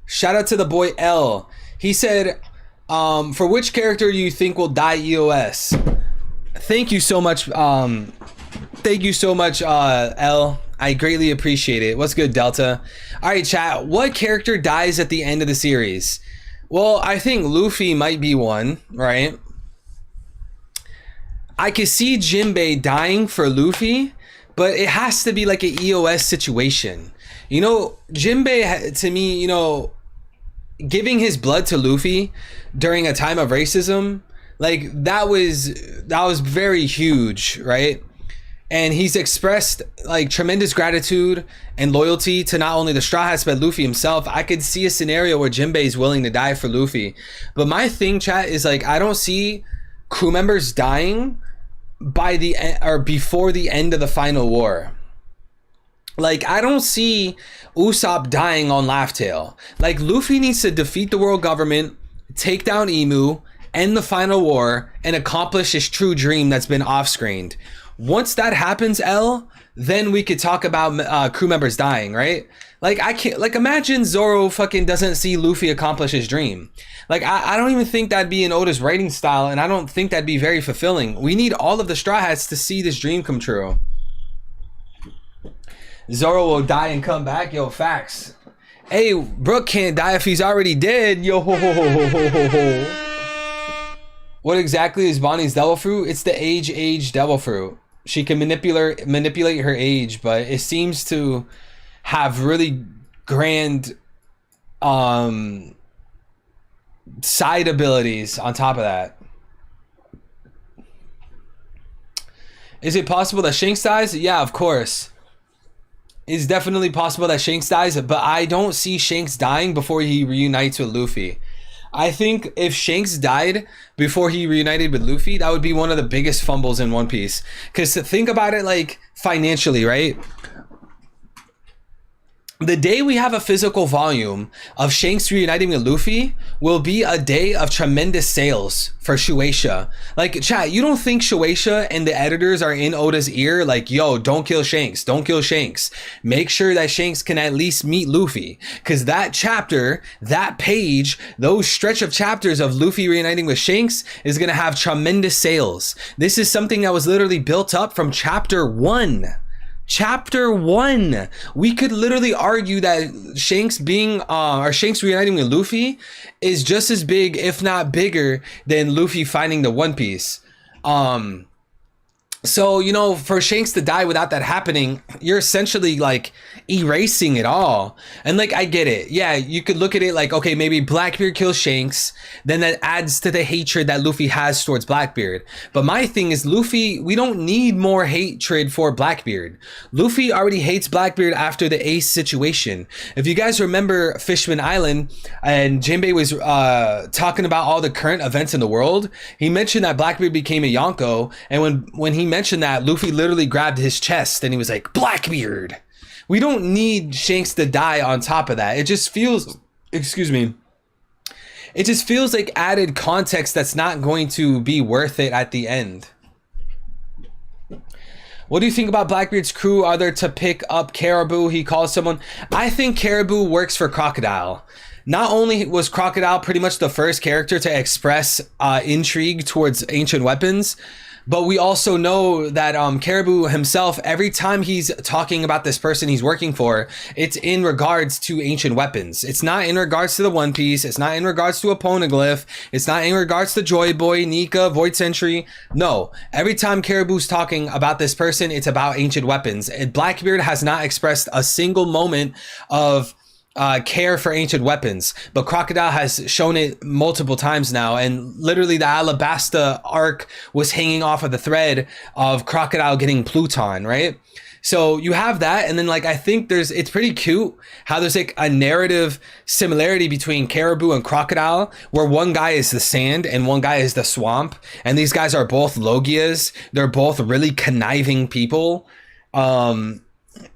Speaker 1: Shout out to the boy L. He said, for which character do you think will die EOS? Thank you so much. Thank you so much, L. I greatly appreciate it. What's good, Delta? All right, chat. What character dies at the end of the series? Well, I think Luffy might be one, right? I could see Jinbei dying for Luffy, but it has to be like an EOS situation. Jinbei, to me, giving his blood to Luffy during a time of racism, like that was very huge, right? And he's expressed like tremendous gratitude and loyalty to not only the Straw Hats but Luffy himself. I could see a scenario where Jinbei is willing to die for Luffy, but my thing, chat, is like I don't see crew members dying by the or before the end of the final war. Like, I don't see Usopp dying on Laugh Tale. Like, Luffy needs to defeat the world government, take down Emu, end the final war, and accomplish his true dream that's been off-screened. Once that happens, L, then we could talk about crew members dying, right? Like, I can't, like, imagine Zoro fucking doesn't see Luffy accomplish his dream. Like, I don't even think that'd be in Oda's writing style, and I don't think that'd be very fulfilling. We need all of the Straw Hats to see this dream come true. Zoro will die and come back. Yo, facts. Hey, Brook can't die if he's already dead. Yo, ho, ho, ho, ho, ho, ho, ho. What exactly is Bonnie's devil fruit? It's the age devil fruit. She can manipulate her age, but it seems to have really grand side abilities on top of that. Is it possible that Shanks dies? Yeah, of course. It's definitely possible that Shanks dies, but I don't see Shanks dying before he reunites with Luffy. I think if Shanks died before he reunited with Luffy, that would be one of the biggest fumbles in One Piece. Because think about it like financially, right? The day we have a physical volume of Shanks reuniting with Luffy will be a day of tremendous sales for Shueisha. Like, chat, you don't think Shueisha and the editors are in Oda's ear like, yo, don't kill Shanks, don't kill Shanks. Make sure that Shanks can at least meet Luffy. Because that chapter, that page, those stretch of chapters of Luffy reuniting with Shanks is going to have tremendous sales. This is something that was literally built up from chapter 1. Chapter 1. We could literally argue that Shanks being or Shanks reuniting with Luffy is just as big, if not bigger, than Luffy finding the One Piece. So, you know, for Shanks to die without that happening, you're essentially like erasing it all. And like, I get it. Yeah, you could look at it like, okay, maybe Blackbeard kills Shanks, then that adds to the hatred that Luffy has towards Blackbeard. But my thing is, Luffy, we don't need more hatred for Blackbeard. Luffy already hates Blackbeard after the Ace situation. If you guys remember Fishman Island and Jinbei was talking about all the current events in the world, he mentioned that Blackbeard became a Yonko, and when he mentioned that, Luffy literally grabbed his chest and he was like, Blackbeard. We don't need Shanks to die on top of that. It just feels, excuse me, it just feels like added context that's not going to be worth it at the end. What do you think about Blackbeard's crew? Are there to pick up Caribou? He calls someone. I think Caribou works for Crocodile. Not only was Crocodile pretty much the first character to express intrigue towards ancient weapons, but we also know that Caribou himself, every time he's talking about this person he's working for, it's in regards to ancient weapons. It's not in regards to the One Piece. It's not in regards to a Poneglyph. It's not in regards to Joy Boy, Nika, Void Sentry. No, every time Caribou's talking about this person, it's about ancient weapons. And Blackbeard has not expressed a single moment of care for ancient weapons, but Crocodile has shown it multiple times now, and literally the Alabasta arc was hanging off of the thread of Crocodile getting Pluton, right? So you have that, and then like I think it's pretty cute how there's like a narrative similarity between Caribou and Crocodile, where one guy is the sand and one guy is the swamp, and these guys are both Logias. They're both really conniving people.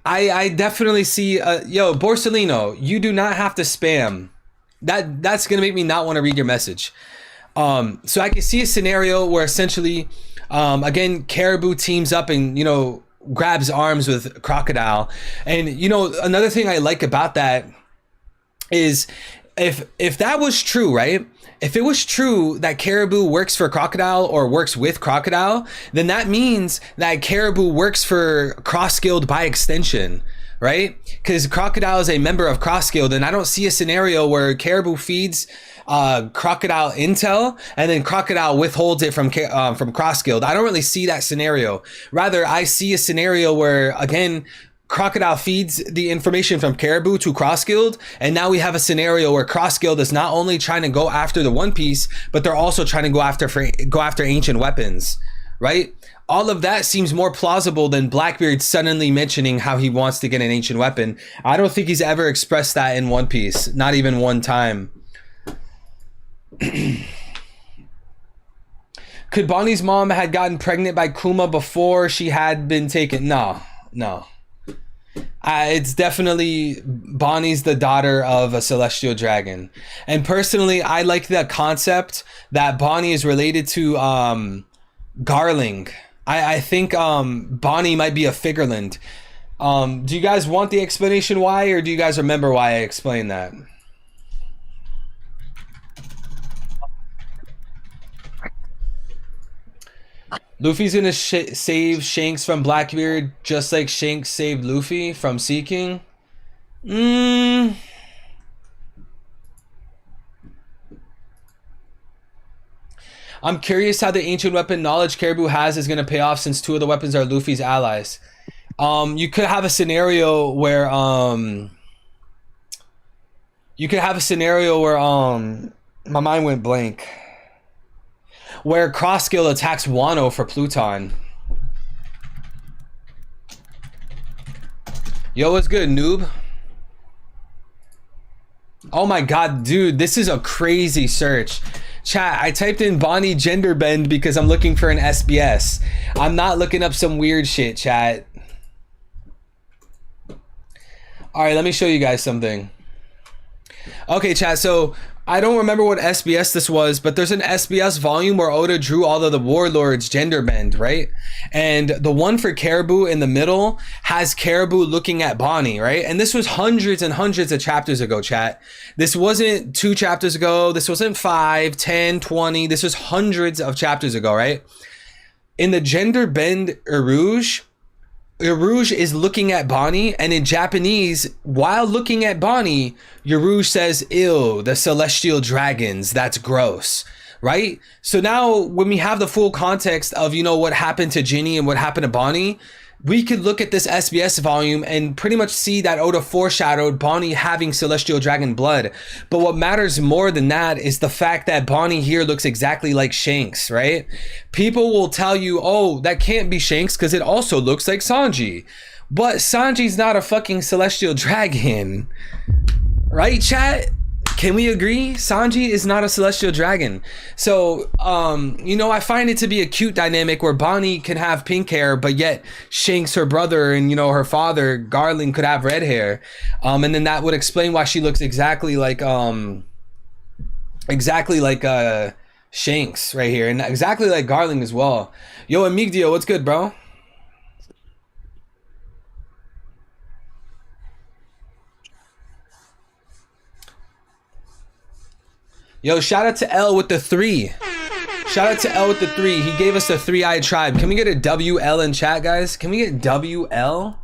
Speaker 1: I definitely see, yo, Borsellino, you do not have to spam. That's going to make me not want to read your message. So I can see a scenario where essentially, again, Caribou teams up and, you know, grabs arms with Crocodile. And, you know, another thing I like about that is if that was true, right? If it was true that Caribou works for Crocodile or works with Crocodile, then that means that Caribou works for Cross Guild by extension, right? Because Crocodile is a member of Cross Guild, and I don't see a scenario where Caribou feeds Crocodile intel and then Crocodile withholds it from Cross Guild. I don't really see that scenario. Rather, I see a scenario where, again, Crocodile feeds the information from Caribou to Cross Guild, and now we have a scenario where Cross Guild is not only trying to go after the One Piece, but they're also trying to go after ancient weapons, right? All of that seems more plausible than Blackbeard suddenly mentioning how he wants to get an ancient weapon. I don't think he's ever expressed that in One Piece, not even one time. Could Bonnie's mom had gotten pregnant by Kuma before she had been taken? No. It's definitely Bonnie's the daughter of a celestial dragon, and personally I like the concept that Bonnie is related to Garling. I think Bonnie might be a Figureland. Do you guys want the explanation why, or do you guys remember why I explained that? Luffy's gonna save Shanks from Blackbeard just like Shanks saved Luffy from Sea King. I'm curious how the ancient weapon knowledge Caribou has is gonna pay off, since two of the weapons are Luffy's allies. You could have a scenario where My mind went blank. Where Crosskill attacks Wano for Pluton. Yo, what's good, noob? Oh my god, dude, this is a crazy search. Chat, I typed in Bonnie gender bend because I'm looking for an SBS. I'm not looking up some weird shit, chat. All right, let me show you guys something. Okay, chat, so I don't remember what SBS this was, but there's an SBS volume where Oda drew all of the warlords gender bend, right? And the one for Caribou in the middle has Caribou looking at Bonnie, right? And this was hundreds and hundreds of chapters ago, chat. This wasn't 2 chapters ago. This wasn't 5, 10, 20. This was hundreds of chapters ago, right? In the gender bend Urouge is looking at Bonnie, and in Japanese, while looking at Bonnie, Urouge says, ew, the celestial dragons, that's gross, right? So now when we have the full context of, you know, what happened to Ginny and what happened to Bonnie, we could look at this SBS volume and pretty much see that Oda foreshadowed Bonnie having celestial dragon blood. But what matters more than that is the fact that Bonnie here looks exactly like Shanks, right? People will tell you, oh, that can't be Shanks because it also looks like Sanji. But Sanji's not a fucking celestial dragon. Right, chat? Can we agree? Sanji is not a celestial dragon. So, you know, I find it to be a cute dynamic where Bonnie can have pink hair, but yet Shanks, her brother, and, you know, her father, Garland, could have red hair. And then that would explain why she looks exactly like Shanks right here. And exactly like Garland as well. Yo, Amigdio, what's good, bro? Yo, shout out to L with the 3. Shout out to L with the 3. He gave us the 3-eyed tribe. Can we get a WL in chat, guys? Can we get WL?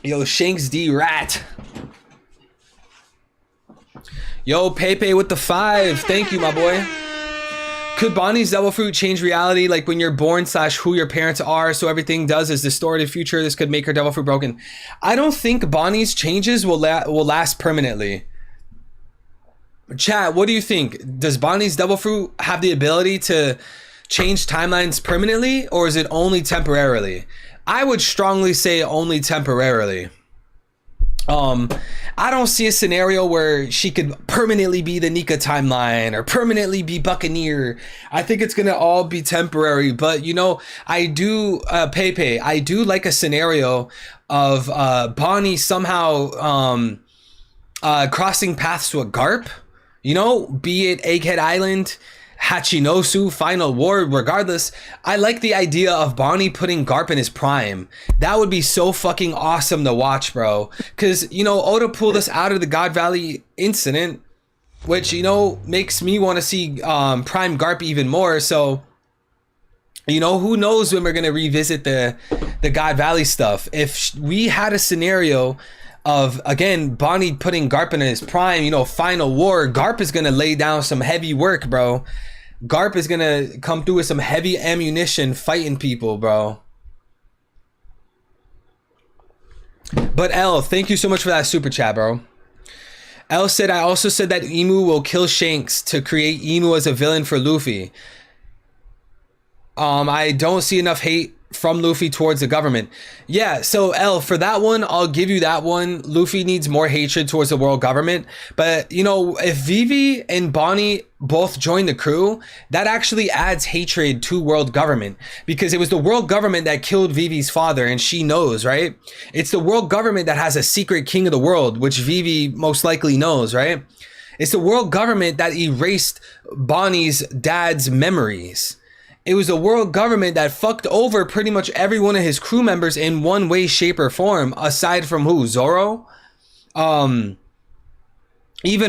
Speaker 1: Yo, Shanks D Rat. Yo, Pepe with the 5. Thank you, my boy. Could Bonnie's devil fruit change reality, like when you're born / who your parents are, so everything does is distorted future? This could make her devil fruit broken. I don't think Bonnie's changes will last permanently. Chat, what do you think? Does Bonnie's devil fruit have the ability to change timelines permanently, or is it only temporarily? I would strongly say only temporarily. I don't see a scenario where she could permanently be the Nika timeline or permanently be Buccaneer. I think it's gonna all be temporary. But you know, I do Pepe, I do like a scenario of Bonnie somehow crossing paths to a Garp. You know, be it Egghead Island, Hachinosu, Final War, regardless. I like the idea of Bonnie putting Garp in his prime. That would be so fucking awesome to watch, bro. Because, you know, Oda pulled us out of the God Valley incident, which, you know, makes me want to see prime Garp even more. So, you know, who knows when we're going to revisit the God Valley stuff. If we had a scenario of, again, Bonnie putting Garp in his prime, you know, Final War, Garp is gonna lay down some heavy work, bro. Garp is gonna come through with some heavy ammunition fighting people, bro. But L, thank you so much for that super chat, bro. L said, I also said that Imu will kill Shanks to create Imu as a villain for Luffy. I don't see enough hate from Luffy towards the government. Yeah, so L, for that one, I'll give you that one. Luffy needs more hatred towards the world government. But, you know, if Vivi and Bonnie both join the crew, that actually adds hatred to world government. Because it was the world government that killed Vivi's father, and she knows, right? It's the world government that has a secret king of the world, which Vivi most likely knows, right? It's the world government that erased Bonnie's dad's memories. It was the world government that fucked over pretty much every one of his crew members in one way, shape, or form, aside from who? Zoro? Even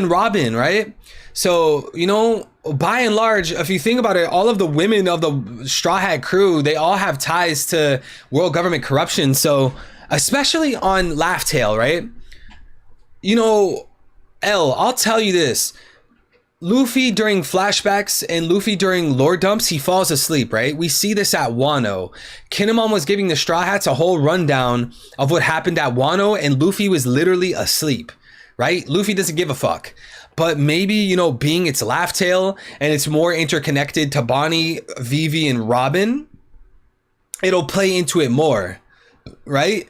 Speaker 1: Robin, right? So, you know, by and large, if you think about it, all of the women of the Straw Hat crew, they all have ties to world government corruption. So, especially on Laugh Tale, right? You know, L, I'll tell you this. Luffy during flashbacks and Luffy during lore dumps, he falls asleep, right? We see this at Wano. Kinemon was giving the Straw Hats a whole rundown of what happened at Wano, and Luffy was literally asleep, right? Luffy doesn't give a fuck. But maybe, you know, being its laugh tail and it's more interconnected to Bonnie, Vivi, and Robin, it'll play into it more, right?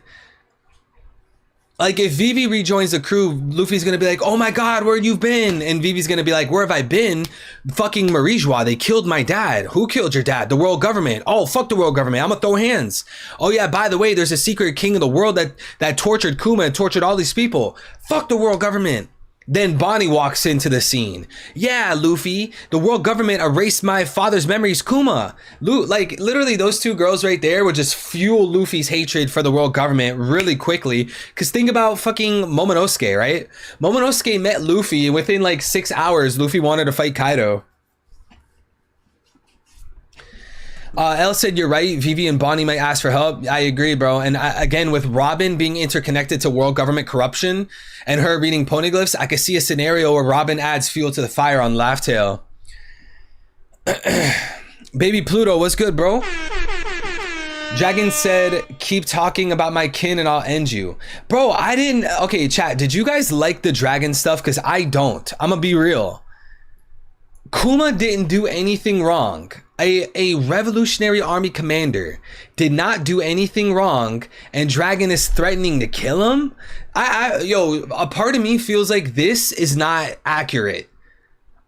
Speaker 1: Like if Vivi rejoins the crew, Luffy's gonna be like, oh my god, where you've been? And Vivi's gonna be like, where have I been? Fucking Marijois, they killed my dad. Who killed your dad? The world government. Oh, fuck the world government, I'm gonna throw hands. Oh yeah, by the way, there's a secret king of the world that tortured Kuma and tortured all these people. Fuck the world government. Then Bonnie walks into the scene. Yeah, Luffy, the world government erased my father's memories, Kuma. Like, literally, those two girls right there would just fuel Luffy's hatred for the world government really quickly. Because think about fucking Momonosuke, right? Momonosuke met Luffy, and within like 6 hours, Luffy wanted to fight Kaido. Elle said, you're right, Vivi and Bonnie might ask for help. I agree, bro. And again, with Robin being interconnected to world government corruption and her reading poneglyphs, I could see a scenario where Robin adds fuel to the fire on Laugh Tale. Baby Pluto, what's good, bro? Dragon said, keep talking about my kin and I'll end you. Bro, I didn't... Okay, chat, did you guys like the dragon stuff? Because I don't. I'm gonna be real. Kuma didn't do anything wrong. A Revolutionary Army commander did not do anything wrong, and Dragon is threatening to kill him. Yo, a part of me feels like this is not accurate.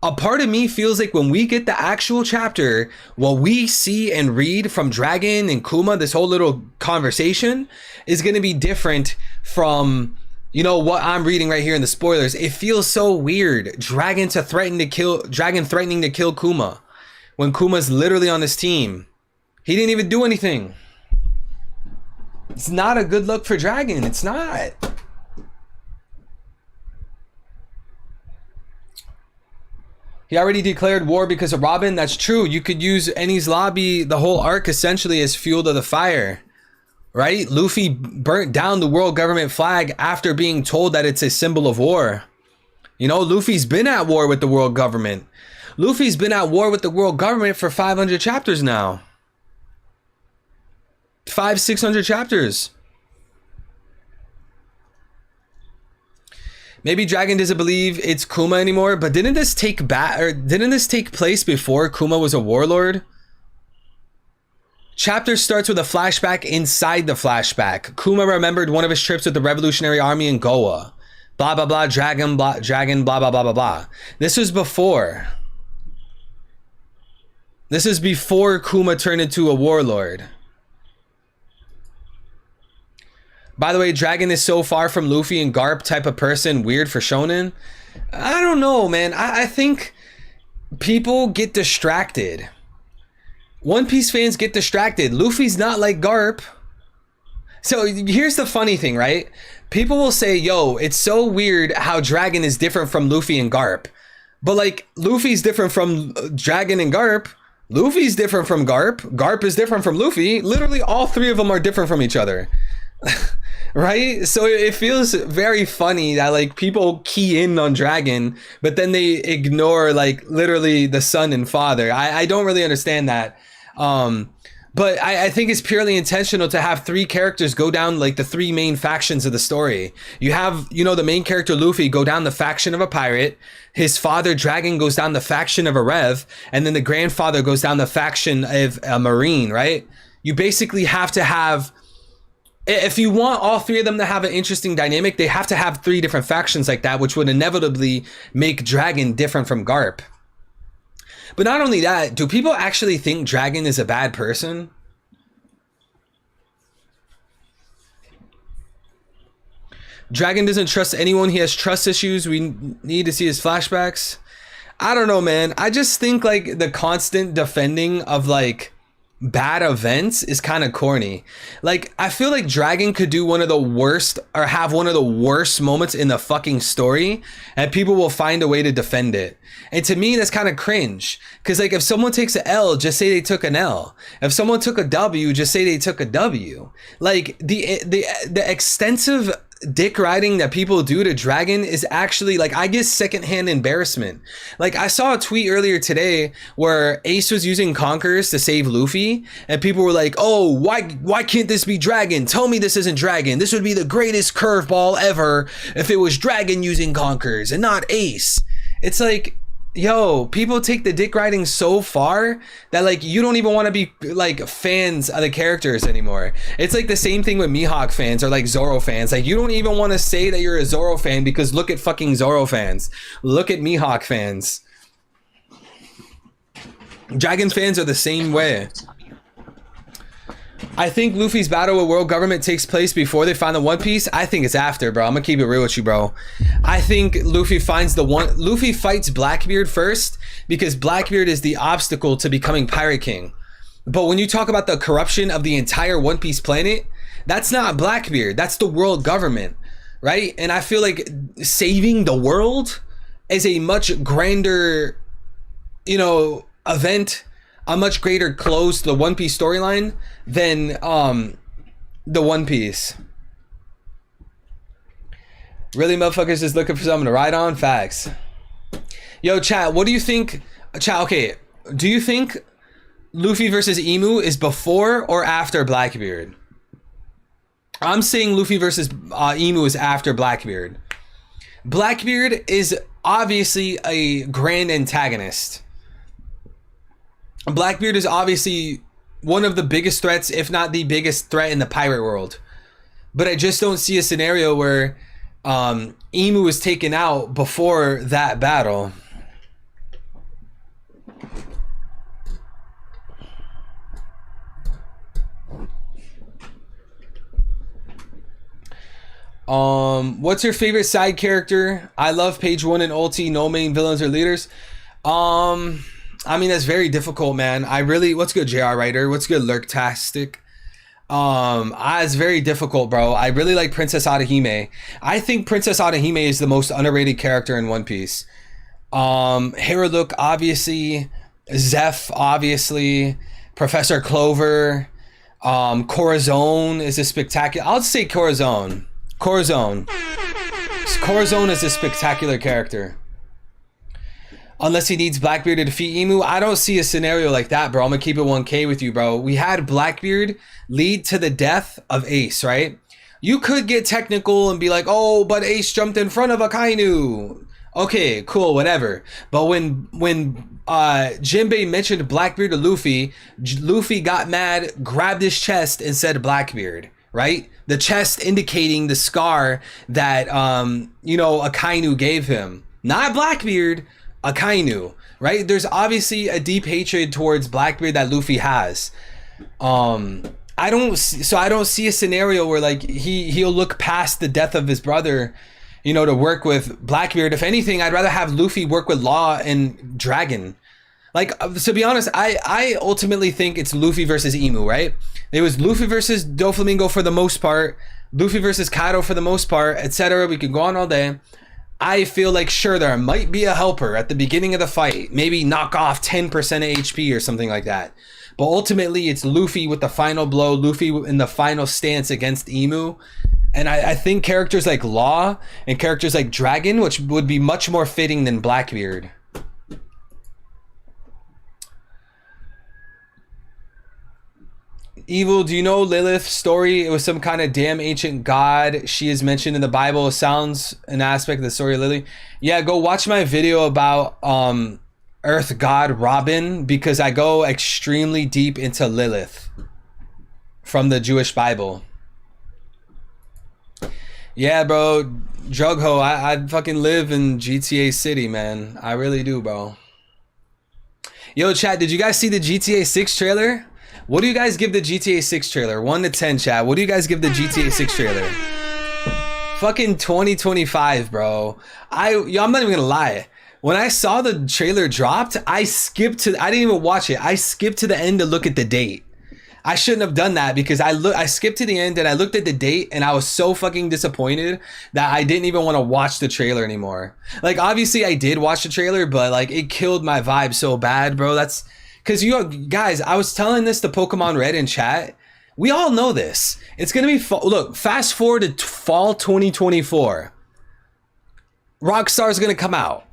Speaker 1: A part of me feels like when we get the actual chapter, what we see and read from Dragon and Kuma, this whole little conversation is going to be different from, you know, what I'm reading right here in the spoilers. It feels so weird. Dragon threatening to kill Kuma when Kuma's literally on this team. He didn't even do anything. It's not a good look for Dragon. It's not. He already declared war because of Robin. That's true. You could use Enies Lobby, the whole arc, essentially as fuel to the fire. Right? Luffy burnt down the world government flag after being told that it's a symbol of war. You know, Luffy's been at war with the world government. Luffy's been at war with the world government for 500 chapters now. 500-600 chapters. Maybe Dragon doesn't believe it's Kuma anymore, but didn't this take place before Kuma was a warlord? Chapter starts with a flashback inside the flashback. Kuma remembered one of his trips with the Revolutionary Army in Goa. Blah blah blah, dragon blah blah blah blah blah. This was before. This is before Kuma turned into a warlord. By the way, Dragon is so far from Luffy and Garp type of person, weird for shonen. I don't know, man. I think people get distracted. One Piece fans get distracted. Luffy's not like Garp. So here's the funny thing, right? People will say, yo, it's so weird how Dragon is different from Luffy and Garp. But like, Luffy's different from Dragon and Garp. Luffy's different from Garp. Garp is different from Luffy. Literally all three of them are different from each other. Right? So it feels very funny that like people key in on Dragon, but then they ignore like literally the son and father. I don't really understand that. But I think it's purely intentional to have three characters go down like the three main factions of the story. You have, you know, the main character Luffy go down the faction of a pirate. His father Dragon goes down the faction of a rev. And then the grandfather goes down the faction of a marine, right? You basically have to have, if you want all three of them to have an interesting dynamic, they have to have three different factions like that, which would inevitably make Dragon different from Garp. But not only that, do people actually think Dragon is a bad person? Dragon doesn't trust anyone. He has trust issues. We need to see his flashbacks. I don't know, man. I just think like the constant defending of like bad events is kind of corny. Like, I feel like Dragon could do one of the worst or have one of the worst moments in the fucking story and people will find a way to defend it. And to me, that's kind of cringe. Because like if someone takes an L, just say they took an L. If someone took a W, just say they took a W. Like the extensive dick riding that people do to Dragon is actually like, I get secondhand embarrassment. Like I saw a tweet earlier today where Ace was using Conkers to save Luffy, and people were like, oh, why can't this be Dragon? Tell me this isn't Dragon. This would be the greatest curveball ever if it was Dragon using Conkers and not Ace. It's like, yo, people take the dick riding so far that like you don't even want to be like fans of the characters anymore. It's like the same thing with Mihawk fans or like Zoro fans. Like you don't even want to say that you're a Zoro fan because look at fucking Zoro fans. Look at Mihawk fans. Dragon fans are the same way. I think Luffy's battle with world government takes place before they find the One Piece. I think it's after, bro. I'm gonna keep it real with you, bro. I think Luffy fights Blackbeard first because Blackbeard is the obstacle to becoming Pirate King. But when you talk about the corruption of the entire One Piece planet, that's not Blackbeard. That's the world government, right? And I feel like saving the world is a much grander, you know, event, a much greater close to the One Piece storyline than the One Piece. Really, motherfuckers just looking for something to ride on? Facts. Yo, chat, what do you think? Chat, okay, do you think Luffy versus Emu is before or after Blackbeard? I'm saying Luffy versus Emu is after Blackbeard. Blackbeard is obviously a grand antagonist. Blackbeard is obviously one of the biggest threats, if not the biggest threat in the pirate world. But I just don't see a scenario where Emu is taken out before that battle. What's your favorite side character? I love page 1 and ulti, no main villains or leaders. I mean, that's very difficult, man. What's good, JR Writer? What's good, Lurktastic? It's very difficult, bro. I really like Princess Arahime. I think Princess Arahime is the most underrated character in One Piece. Haralook, obviously. Zeph, obviously. Professor Clover. Corazon is a spectacular... I'll say Corazon. Corazon is a spectacular character. Unless he needs Blackbeard to defeat Emu. I don't see a scenario like that, bro. I'm gonna keep it 1K with you, bro. We had Blackbeard lead to the death of Ace, right? You could get technical and be like, oh, but Ace jumped in front of Akainu. Okay, cool, whatever. But when Jinbei mentioned Blackbeard to Luffy, Luffy got mad, grabbed his chest, and said Blackbeard, right? The chest indicating the scar that, Akainu gave him. Not Blackbeard, Akainu, right? There's obviously a deep hatred towards Blackbeard that Luffy has. I don't see a scenario where like he'll look past the death of his brother, to work with Blackbeard. If anything, I'd rather have Luffy work with Law and Dragon. Like, to be honest, I ultimately think it's Luffy versus Emu, right? It was Luffy versus Doflamingo for the most part, Luffy versus Kaido for the most part, etc. We could go on all day. I feel like, sure, there might be a helper at the beginning of the fight, maybe knock off 10% of HP or something like that. But ultimately, it's Luffy with the final blow, Luffy in the final stance against Emu. And I think characters like Law and characters like Dragon, which would be much more fitting than Blackbeard. Evil, do you know Lilith's story? It was some kind of damn ancient god. She is mentioned in the Bible. It sounds an aspect of the story of Lily. Yeah, go watch my video about Earth God Robin, because I go extremely deep into Lilith from the Jewish Bible. Yeah, bro. Drugho, I fucking live in GTA City, man. I really do, bro. Yo, chat, did you guys see the GTA 6 trailer? What do you guys give the GTA 6 trailer? 1 to 10, chat. What do you guys give the GTA 6 trailer? Fucking 2025, bro. I'm not even gonna lie. When I saw the trailer dropped, I didn't even watch it. I skipped to the end to look at the date. I shouldn't have done that, because I skipped to the end and I looked at the date and I was so fucking disappointed that I didn't even want to watch the trailer anymore. Like, obviously I did watch the trailer, but like it killed my vibe so bad, bro. That's because, guys, I was telling this to Pokemon Red in chat. We all know this. It's gonna be look. Fast forward to fall 2024. Rockstar's gonna come out.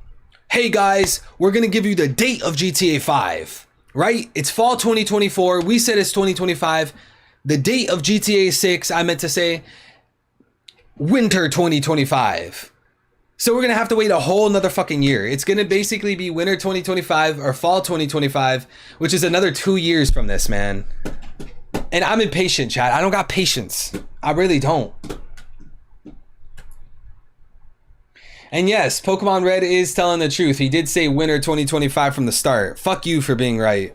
Speaker 1: Hey guys, we're gonna give you the date of GTA 5. Right? It's fall 2024. We said it's 2025. The date of GTA 6, I meant to say winter 2025. So we're gonna have to wait a whole nother fucking year. It's gonna basically be winter 2025 or fall 2025, which is another 2 years from this, man. And I'm impatient, chat. I don't got patience. I really don't. And yes, Pokemon Red is telling the truth. He did say winter 2025 from the start. Fuck you for being right.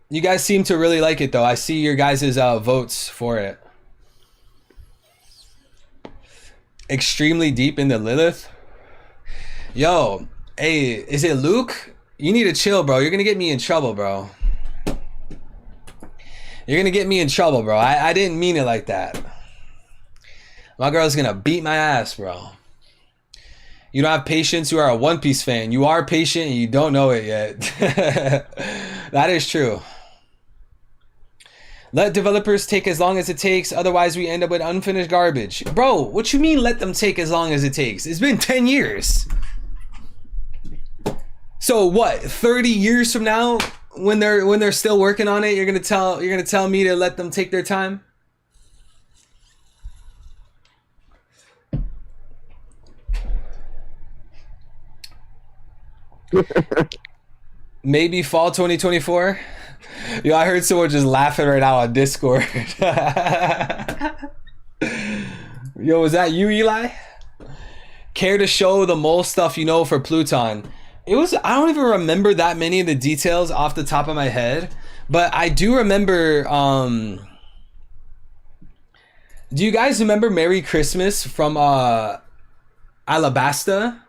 Speaker 1: You guys seem to really like it, though. I see your guys' votes for it. Extremely deep into Lilith. Yo, hey, is it Luke? You need to chill, bro. You're gonna get me in trouble, bro. You're gonna get me in trouble, bro. I didn't mean it like that. My girl's gonna beat my ass, bro. You don't have patience. You are a One Piece fan. You are patient and you don't know it yet. That is true. Let developers take as long as it takes. Otherwise, we end up with unfinished garbage. Bro, what you mean let them take as long as it takes? It's been 10 years. So what? 30 years from now, when they're still working on it, you're gonna tell me to let them take their time? Maybe fall 2024. Yo, I heard someone just laughing right now on Discord. Yo, was that you, Eli? Care to show the mole stuff you know for Pluton? It was, I don't even remember that many of the details off the top of my head, but I do remember, do you guys remember Merry Christmas from Alabasta?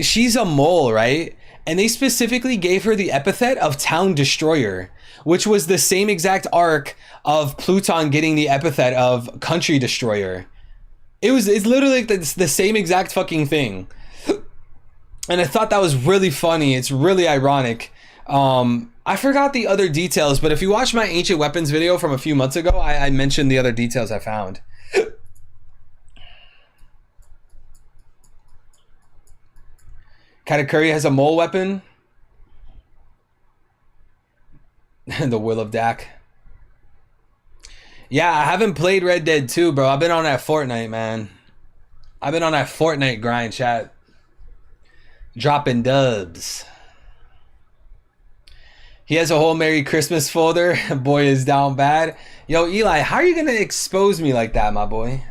Speaker 1: She's a mole, right? And they specifically gave her the epithet of Town Destroyer, which was the same exact arc of Pluton getting the epithet of Country Destroyer. It's literally like the same exact fucking thing. And I thought that was really funny. It's really ironic. I forgot the other details, but if you watch my Ancient Weapons video from a few months ago, I mentioned the other details I found. Katakuri has a mole weapon. The Will of Dak. Yeah, I haven't played Red Dead 2, bro. I've been on that Fortnite, man. I've been on that Fortnite grind, chat. Dropping dubs. He has a whole Merry Christmas folder. Boy is down bad. Yo, Eli, how are you going to expose me like that, my boy?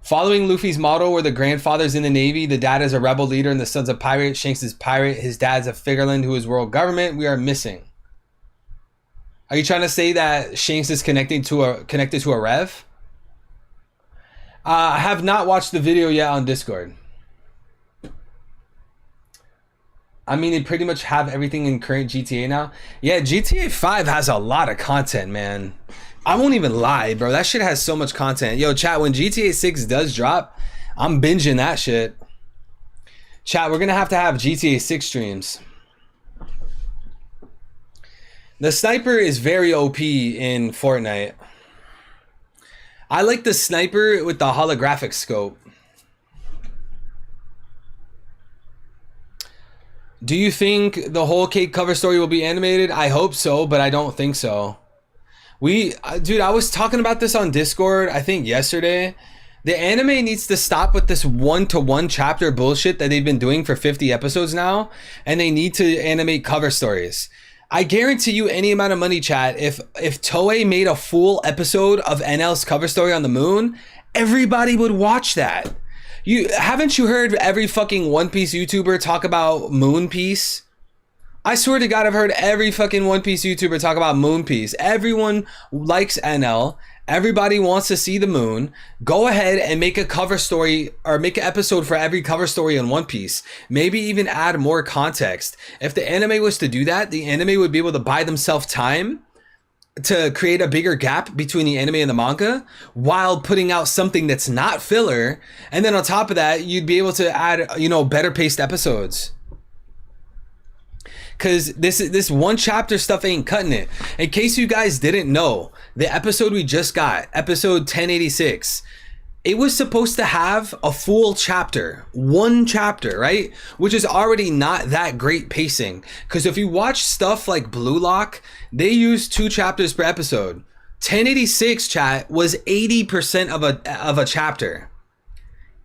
Speaker 1: Following Luffy's model, where the grandfather's in the Navy, the dad is a rebel leader, and the son's a pirate. Shanks is pirate. His dad's a Figureland, who is world government. We are missing. Are you trying to say that Shanks is connected to a Rev? I have not watched the video yet on Discord. I mean, they pretty much have everything in current GTA now. Yeah, GTA 5 has a lot of content, man. I won't even lie, bro. That shit has so much content. Yo, chat, when GTA 6 does drop, I'm binging that shit. Chat, we're going to have GTA 6 streams. The sniper is very OP in Fortnite. I like the sniper with the holographic scope. Do you think the whole Cake cover story will be animated? I hope so, but I don't think so. Dude, I was talking about this on Discord, I think yesterday. The anime needs to stop with this one-to-one chapter bullshit that they've been doing for 50 episodes now, and they need to animate cover stories. I guarantee you any amount of money, chat, if Toei made a full episode of NL's cover story on the moon, everybody would watch that. Haven't you heard every fucking One Piece YouTuber talk about Moon Piece? I swear to God, I've heard every fucking One Piece YouTuber talk about Moon Piece. Everyone likes NL. Everybody wants to see the moon. Go ahead and make a cover story or make an episode for every cover story in One Piece. Maybe even add more context. If the anime was to do that, the anime would be able to buy themselves time to create a bigger gap between the anime and the manga while putting out something that's not filler. And then on top of that, you'd be able to add, better paced episodes. because this one chapter stuff ain't cutting it. In case you guys didn't know, the episode we just got, episode 1086, it was supposed to have a full chapter, one chapter, right? Which is already not that great pacing. Because if you watch stuff like Blue Lock, they use 2 chapters per episode. 1086 chat was 80% of a chapter.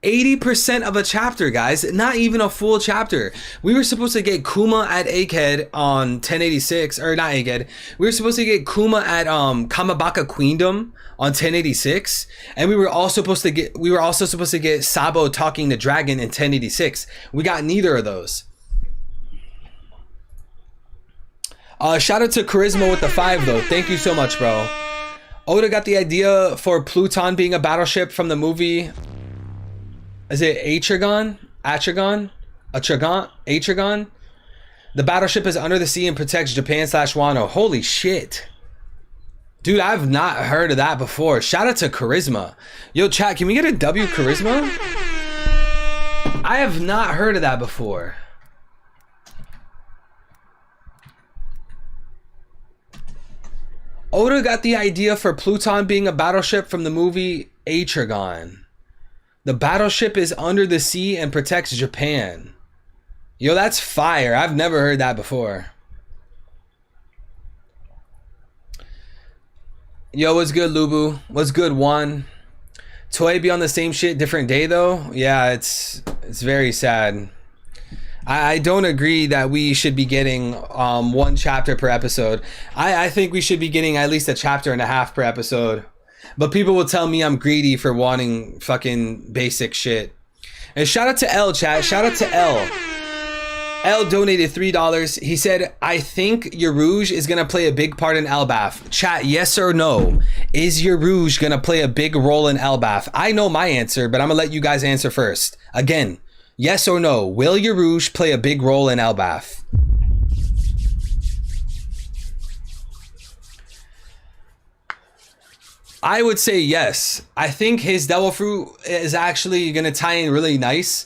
Speaker 1: 80% of a chapter, guys. Not even a full chapter. We were supposed to get Kuma at Egghead on 1086, or not Egghead. We were supposed to get Kuma at Kamabaka Queendom on 1086, and we were also supposed to get Sabo talking to Dragon in 1086. We got neither of those. Shout out to Charisma with the 5 though. Thank you so much, bro. Oda got the idea for Pluton being a battleship from the movie. Is it Atragon? Atragon? Atragon? The battleship is under the sea and protects Japan/Wano. Holy shit. Dude, I've not heard of that before. Shout out to Charisma. Yo, chat, can we get a W Charisma? I have not heard of that before. Oda got the idea for Pluton being a battleship from the movie Atragon. The battleship is under the sea and protects Japan. Yo, that's fire. I've never heard that before. Yo, what's good, Lubu? What's good, Juan? Toy be on the same shit, different day though? Yeah, it's very sad. I don't agree that we should be getting 1 chapter per episode. I think we should be getting at least a chapter and a half per episode. But people will tell me I'm greedy for wanting fucking basic shit. And shout out to L, chat. Shout out to L. L donated $3. He said, I think Yarouge is going to play a big part in Elbaf. Chat, yes or no? Is Yarouge going to play a big role in Elbaf? I know my answer, but I'm going to let you guys answer first. Again, yes or no? Will Yarouge play a big role in Elbaf? I would say yes. I think his Devil Fruit is actually going to tie in really nice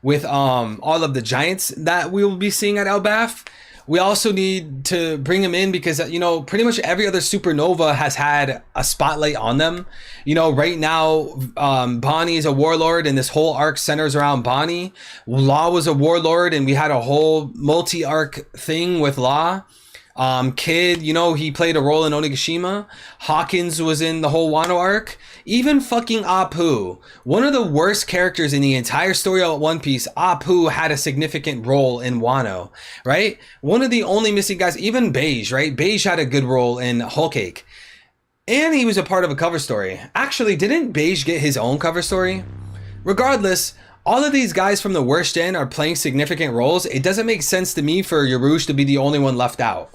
Speaker 1: with all of the giants that we will be seeing at Elbaf. We also need to bring him in because, you know, pretty much every other supernova has had a spotlight on them. You know, right now, Bonnie is a warlord and this whole arc centers around Bonnie. Law was a warlord and we had a whole multi-arc thing with Law. Kid, you know, he played a role in Onigashima. Hawkins was in the whole Wano arc. Even fucking Apu, one of the worst characters in the entire story of One Piece, Apu had a significant role in Wano, right? One of the only missing guys, even Beige, right? Beige had a good role in Whole Cake. And he was a part of a cover story. Actually, didn't Beige get his own cover story? Regardless, all of these guys from the worst end are playing significant roles. It doesn't make sense to me for Yarouge to be the only one left out.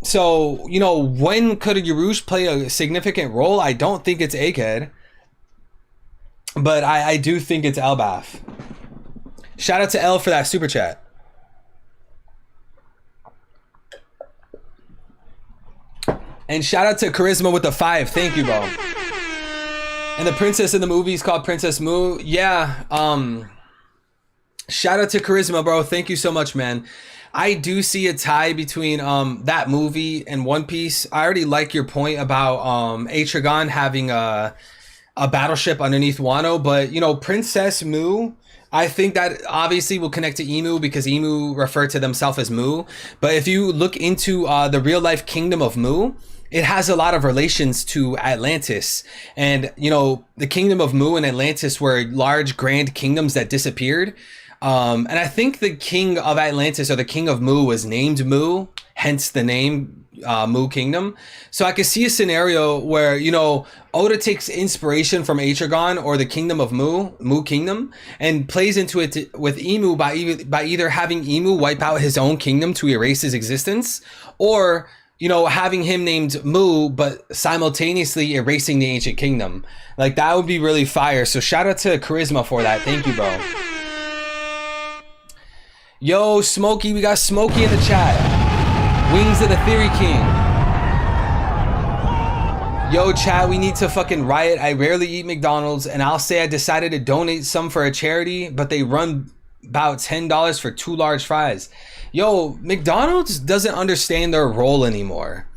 Speaker 1: So, you know, when could a Yarouge play a significant role? I don't think it's Egghead. But I do think it's Elbaf. Shout out to L for that super chat. And shout out to Charisma with the 5. Thank you, bro. And the princess in the movie is called Princess Mu. Yeah. Shout out to Charisma, bro. Thank you so much, man. I do see a tie between that movie and One Piece. I already like your point about Atragon having a battleship underneath Wano, but you know, Princess Mu, I think that obviously will connect to Emu because Emu refer to themselves as Mu. But if you look into the real life kingdom of Mu, it has a lot of relations to Atlantis. And you know, the kingdom of Mu and Atlantis were large grand kingdoms that disappeared. And I think the king of Atlantis or the king of Mu was named Mu, hence the name Mu Kingdom. So I could see a scenario where, you know, Oda takes inspiration from Atragon or the kingdom of Mu Kingdom, and plays into it with Emu by either having Emu wipe out his own kingdom to erase his existence, or, you know, having him named Mu, but simultaneously erasing the ancient kingdom. Like, that would be really fire. So shout out to Charisma for that. Thank you, bro. Yo, Smokey, we got Smokey in the chat. Wings of the Theory King. Yo, chat, we need to fucking riot. I rarely eat McDonald's, and I'll say I decided to donate some for a charity, but they run about $10 for 2 large fries. Yo, McDonald's doesn't understand their role anymore.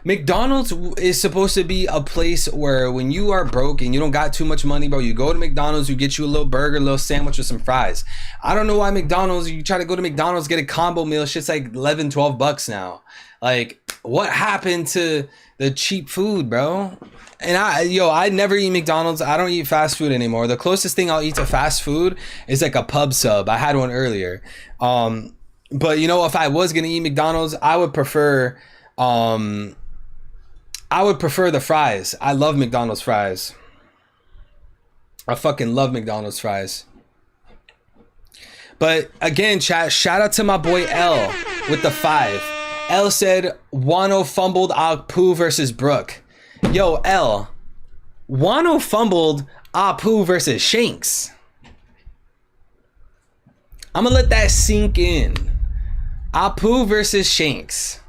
Speaker 1: McDonald's is supposed to be a place where when you are broke and you don't got too much money, bro, you go to McDonald's, you get you a little burger, a little sandwich with some fries. I don't know why McDonald's, you try to go to McDonald's, get a combo meal, shit's like 11, 12 bucks now. Like, what happened to the cheap food, bro? And I never eat McDonald's. I don't eat fast food anymore. The closest thing I'll eat to fast food is like a pub sub. I had one earlier. But you know, if I was gonna eat McDonald's, I would prefer the fries. I love McDonald's fries. I fucking love McDonald's fries. But again, chat, shout out to my boy L with the 5. L said Wano fumbled Apu versus Brook. Yo, L, Wano fumbled Apu versus Shanks. I'm gonna let that sink in. Apu versus Shanks.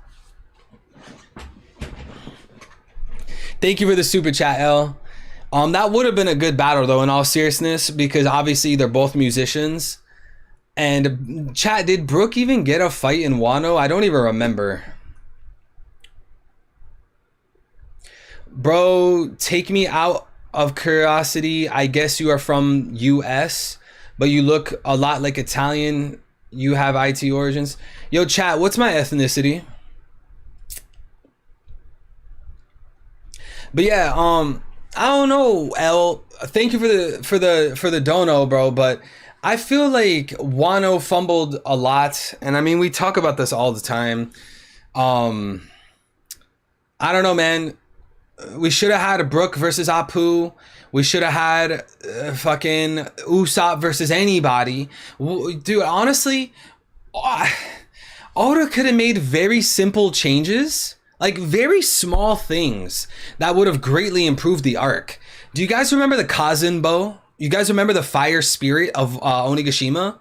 Speaker 1: Thank you for the super chat, L. That would have been a good battle though, in all seriousness, because obviously they're both musicians. And chat, did Brook even get a fight in Wano? I don't even remember. Bro, take me out of curiosity. I guess you are from US, but you look a lot like Italian. You have IT origins. Yo, chat, what's my ethnicity? But yeah, I don't know, L. Thank you for the dono, bro. But I feel like Wano fumbled a lot, and I mean we talk about this all the time. I don't know, man. We should have had a Brook versus Apu. We should have had fucking Usopp versus anybody, dude. Honestly, Oda could have made very simple changes. Like very small things that would have greatly improved the arc. Do you guys remember the Kazenbo? You guys remember the fire spirit of Onigashima?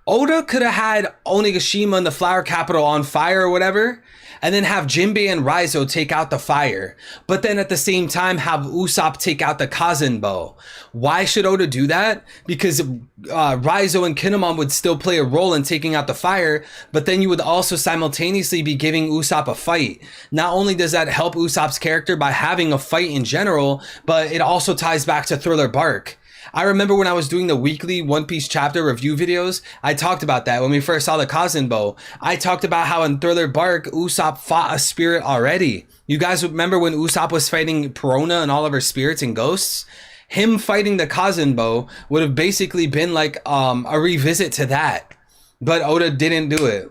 Speaker 1: Oda could have had Onigashima and the flower capital on fire or whatever, and then have Jinbei and Raizo take out the fire, but then at the same time have Usopp take out the Kazenbo. Why should Oda do that? Because Raizo and Kinemon would still play a role in taking out the fire, but then you would also simultaneously be giving Usopp a fight. Not only does that help Usopp's character by having a fight in general, but it also ties back to Thriller Bark. I remember when I was doing the weekly One Piece chapter review videos, I talked about that when we first saw the Kazenbo. I talked about how in Thriller Bark, Usopp fought a spirit already. You guys remember when Usopp was fighting Perona and all of her spirits and ghosts? Him fighting the Kazenbo would have basically been like a revisit to that. But Oda didn't do it.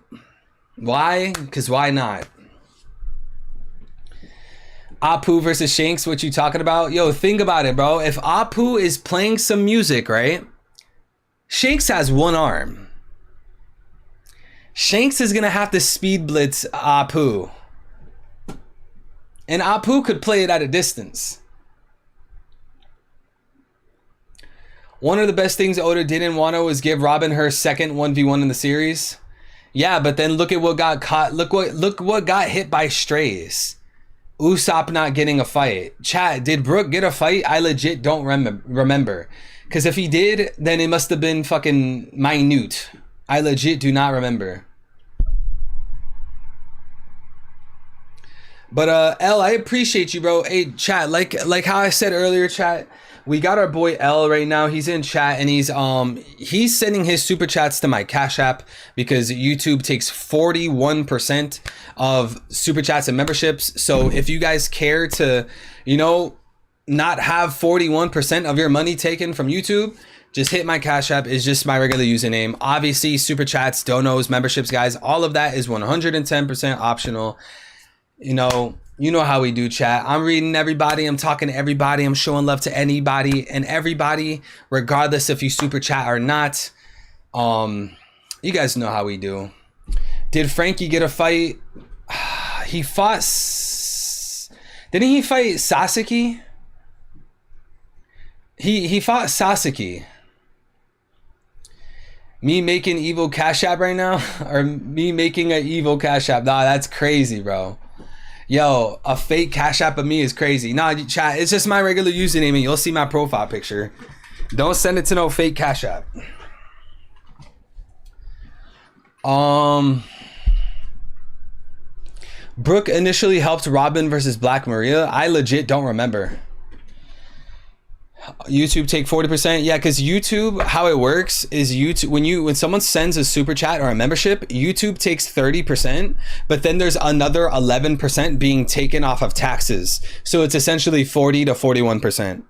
Speaker 1: Why? Because why not? Apu versus Shanks, what you talking about? Yo, think about it, bro. If Apu is playing some music, right? Shanks has one arm. Shanks is gonna have to speed blitz Apu. And Apu could play it at a distance. One of the best things Oda did in Wano was give Robin her second 1v1 in the series. Yeah, but then look at what got caught. Look what got hit by strays. Usopp not getting a fight. Chat, did Brook get a fight? I legit don't remember. Because if he did, then it must have been fucking minute. I legit do not remember. But L, I appreciate you, bro. Hey, chat, like how I said earlier, chat, we got our boy L right now. He's in chat and he's sending his super chats to my Cash App because YouTube takes 41% of super chats and memberships. So if you guys care to, you know, not have 41% of your money taken from YouTube, just hit my Cash App. It's just my regular username. Obviously, super chats, donos, memberships, guys, all of that is 110% optional. You know how we do, chat. I'm reading everybody. I'm talking to everybody. I'm showing love to anybody and everybody, regardless if you super chat or not. You guys know how we do. Did Frankie get a fight? He fought. Didn't he fight Sasuke? He fought Sasuke. Me making evil Cash App right now, or me making an evil Cash App? Nah, that's crazy, bro. Yo, a fake Cash App of me is crazy. Nah, chat, it's just my regular username and you'll see my profile picture. Don't send it to no fake Cash App. Brooke initially helped Robin versus Black Maria. I legit don't remember. YouTube take 40%. Yeah, because YouTube, how it works is YouTube when someone sends a super chat or a membership, YouTube takes 30%, but then there's another 11% being taken off of taxes. So it's essentially 40 to 41%.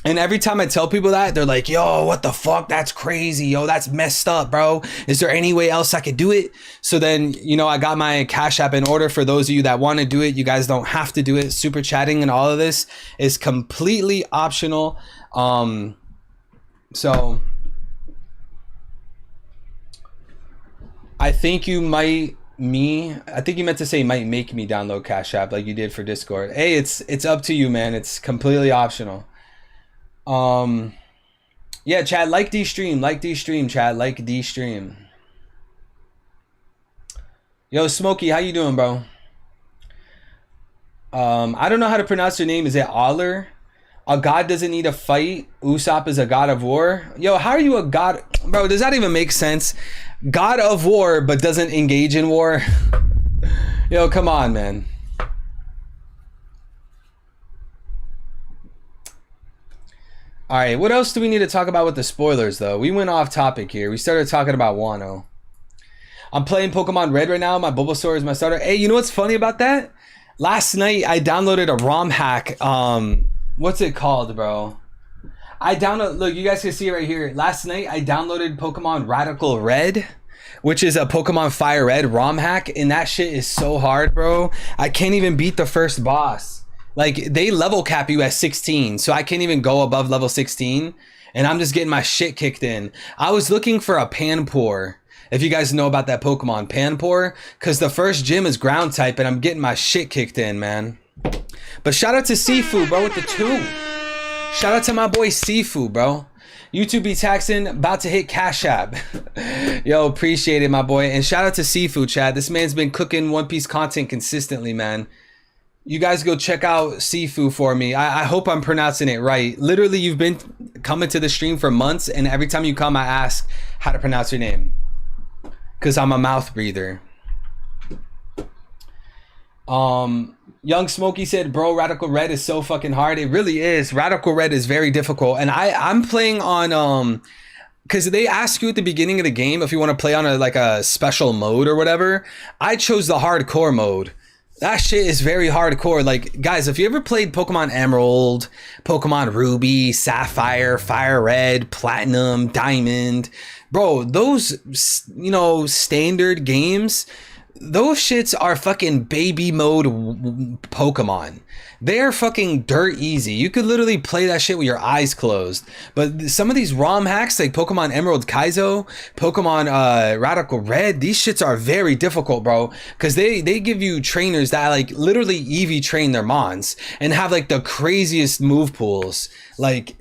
Speaker 1: And every time I tell people that, they're like, yo, what the fuck? That's crazy. Yo, that's messed up, bro. Is there any way else I could do it? So then, you know, I got my Cash App in order for those of you that want to do it. You guys don't have to do it. Super chatting and all of this is completely optional. So I think you might I think you meant to say might make me download Cash App like you did for Discord. Hey, it's up to you, man. It's completely optional. Yeah, Chad, like D stream, Chad, like D stream. Yo, Smokey, how you doing, bro? I don't know how to pronounce your name. Is it Aller? A god doesn't need a fight. Usopp is a god of war. Yo, how are you a god? Bro, does that even make sense? God of war, but doesn't engage in war? Yo, come on, man. All right, what else do we need to talk about with the spoilers, though? We went off topic here. We started talking about Wano. I'm playing Pokemon Red right now. My Bulbasaur is my starter. Hey, you know what's funny about that? Last night, I downloaded a ROM hack. What's it called, bro? Look, you guys can see it right here. Last night, I downloaded Pokemon Radical Red, which is a Pokemon Fire Red ROM hack, and that shit is so hard, bro. I can't even beat the first boss. Like, they level cap you at 16, so I can't even go above level 16, and I'm just getting my shit kicked in. I was looking for a Panpour, if you guys know about that Pokemon, Panpour, because the first gym is ground type, and I'm getting my shit kicked in, man. But shout out to Sifu, bro, with the 2. Shout out to my boy Sifu, bro. YouTube be taxing, about to hit Cash App. Yo, appreciate it, my boy. And shout out to Sifu, Chad. This man's been cooking One Piece content consistently, man. You guys go check out Sifu for me. I hope I'm pronouncing it right. Literally, you've been coming to the stream for months, and every time you come, I ask how to pronounce your name. Because I'm a mouth breather. Young Smokey said, bro, Radical Red is so fucking hard. It really is. Radical Red is very difficult. And I'm playing on... because they ask you at the beginning of the game if you want to play on a special mode or whatever. I chose the hardcore mode. That shit is very hardcore. Like, guys, if you ever played Pokemon Emerald, Pokemon Ruby, Sapphire, Fire Red, Platinum, Diamond, bro, those, you know, standard games, those shits are fucking baby mode Pokemon. They're fucking dirt easy. You could literally play that shit with your eyes closed. But some of these ROM hacks, like Pokemon Emerald Kaizo, Pokemon Radical Red, these shits are very difficult, bro. Because they give you trainers that like literally EV train their mons and have like the craziest move pools. Like,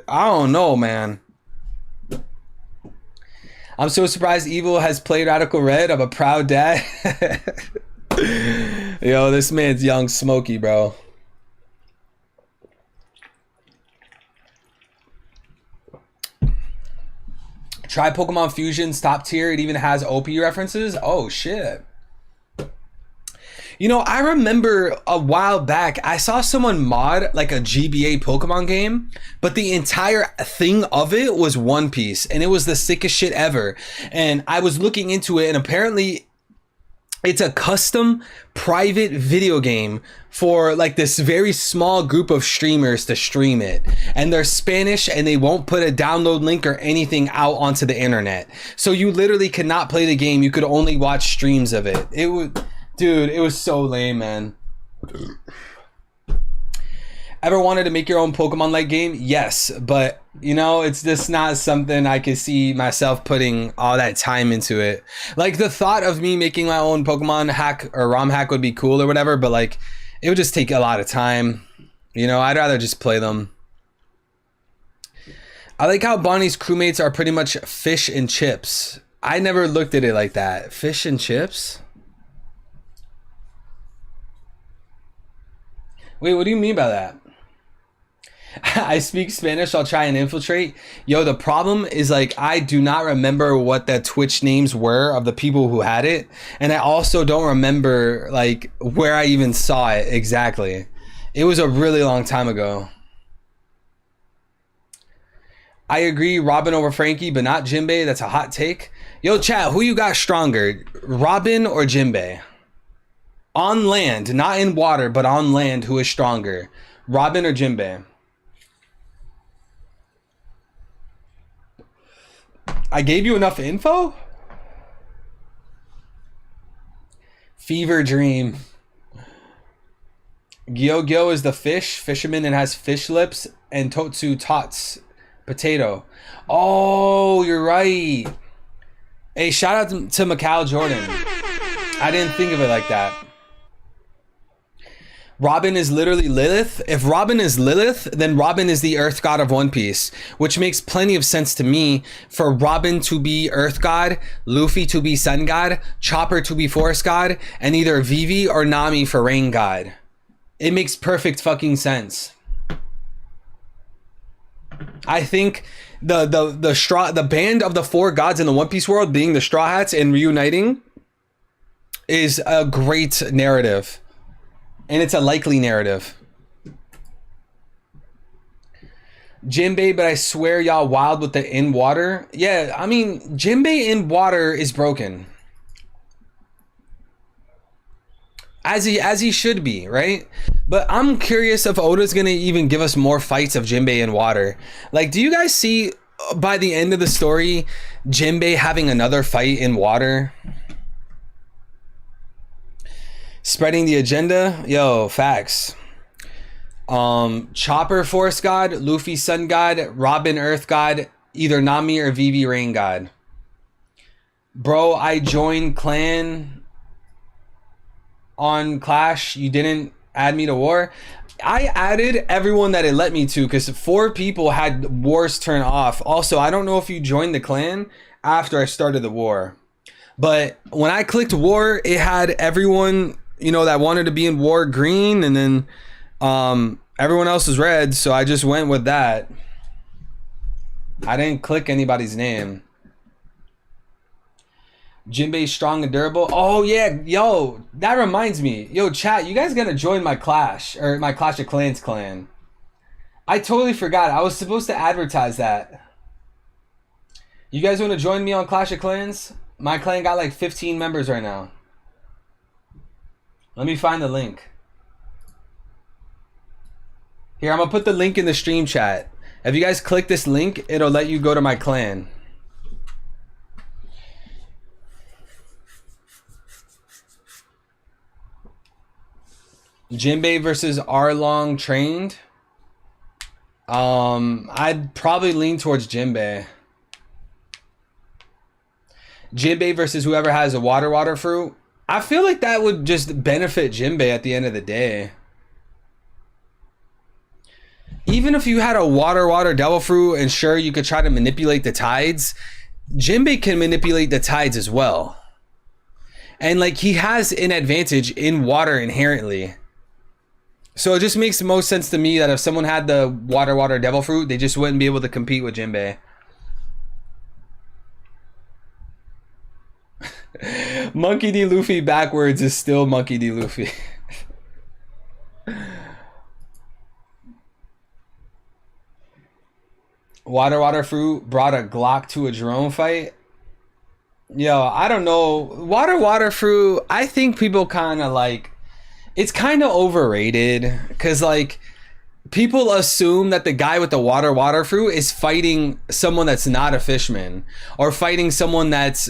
Speaker 1: I don't know, man. I'm so surprised Evil has played Radical Red. I'm a proud dad. Yo, this man's Young Smokey, bro. Try Pokemon Fusion's top tier. It even has OP references. Oh, shit. You know, I remember a while back, I saw someone mod like a GBA Pokemon game, but the entire thing of it was One Piece, and it was the sickest shit ever. And I was looking into it, and apparently it's a custom private video game for like this very small group of streamers to stream it, and they're Spanish and they won't put a download link or anything out onto the internet, so you literally could not play the game. You could only watch streams of it. It was, dude, it was so lame, man. Ever wanted to make your own Pokemon like game? Yes, but you know, it's just not something I could see myself putting all that time into it. Like, the thought of me making my own Pokemon hack or ROM hack would be cool or whatever, but like, it would just take a lot of time. You know, I'd rather just play them. I like how Bonnie's crewmates are pretty much fish and chips. I never looked at it like that. Fish and chips? Wait, what do you mean by that? I speak Spanish. I'll try and infiltrate. Yo, the problem is like I do not remember what the Twitch names were of the people who had it, and I also don't remember like where I even saw it exactly. It was a really long time ago. I agree, Robin over Frankie, but not Jinbei. That's a hot take. Yo, chat, who you got stronger, Robin or Jinbei? On land, not in water, but on land, who is stronger, Robin or Jinbei? I gave you enough info? Fever dream. Gyo is the fish, fisherman, and has fish lips, and Totsu tots, potato. Oh, you're right. Hey, shout out to Macau Jordan. I didn't think of it like that. Robin is literally Lilith. If Robin is Lilith, then Robin is the Earth God of One Piece, which makes plenty of sense to me for Robin to be Earth God, Luffy to be Sun God, Chopper to be Forest God, and either Vivi or Nami for Rain God. It makes perfect fucking sense. I think the band of the four gods in the One Piece world being the Straw Hats and reuniting is a great narrative. And it's a likely narrative. Jinbei, but I swear y'all wild with the in water. Yeah, I mean, Jinbei in water is broken. As he should be, right? But I'm curious if Oda's gonna even give us more fights of Jinbei in water. Like, do you guys see by the end of the story, Jinbei having another fight in water? Spreading the agenda, yo, facts. Chopper Forest God, Luffy Sun God, Robin Earth God, either Nami or Vivi Rain God. Bro, I joined clan on Clash. You didn't add me to war. I added everyone that it let me to because 4 people had wars turn off. Also, I don't know if you joined the clan after I started the war, but when I clicked war, it had everyone, you know, that wanted to be in war green, and then everyone else was red, so I just went with that. I didn't click anybody's name. Jinbei strong and durable. Oh yeah, yo, that reminds me. Yo, chat, you guys gotta join my Clash, or my Clash of Clans clan. I totally forgot. I was supposed to advertise that. You guys want to join me on Clash of Clans? My clan got like 15 members right now. Let me find the link. Here, I'm gonna put the link in the stream chat. If you guys click this link, it'll let you go to my clan. Jinbei versus Arlong trained. I'd probably lean towards Jinbei. Jinbei versus whoever has a water fruit. I feel like that would just benefit Jinbei at the end of the day. Even if you had a water devil fruit, and sure, you could try to manipulate the tides, Jinbei can manipulate the tides as well. And like, he has an advantage in water inherently. So it just makes the most sense to me that if someone had the water devil fruit, they just wouldn't be able to compete with Jinbei. Monkey D. Luffy backwards is still Monkey D. Luffy. Water fruit brought a Glock to a drone fight. Yo, I don't know. Water fruit, I think people kind of like, it's kind of overrated because like people assume that the guy with the water fruit is fighting someone that's not a fishman or fighting someone that's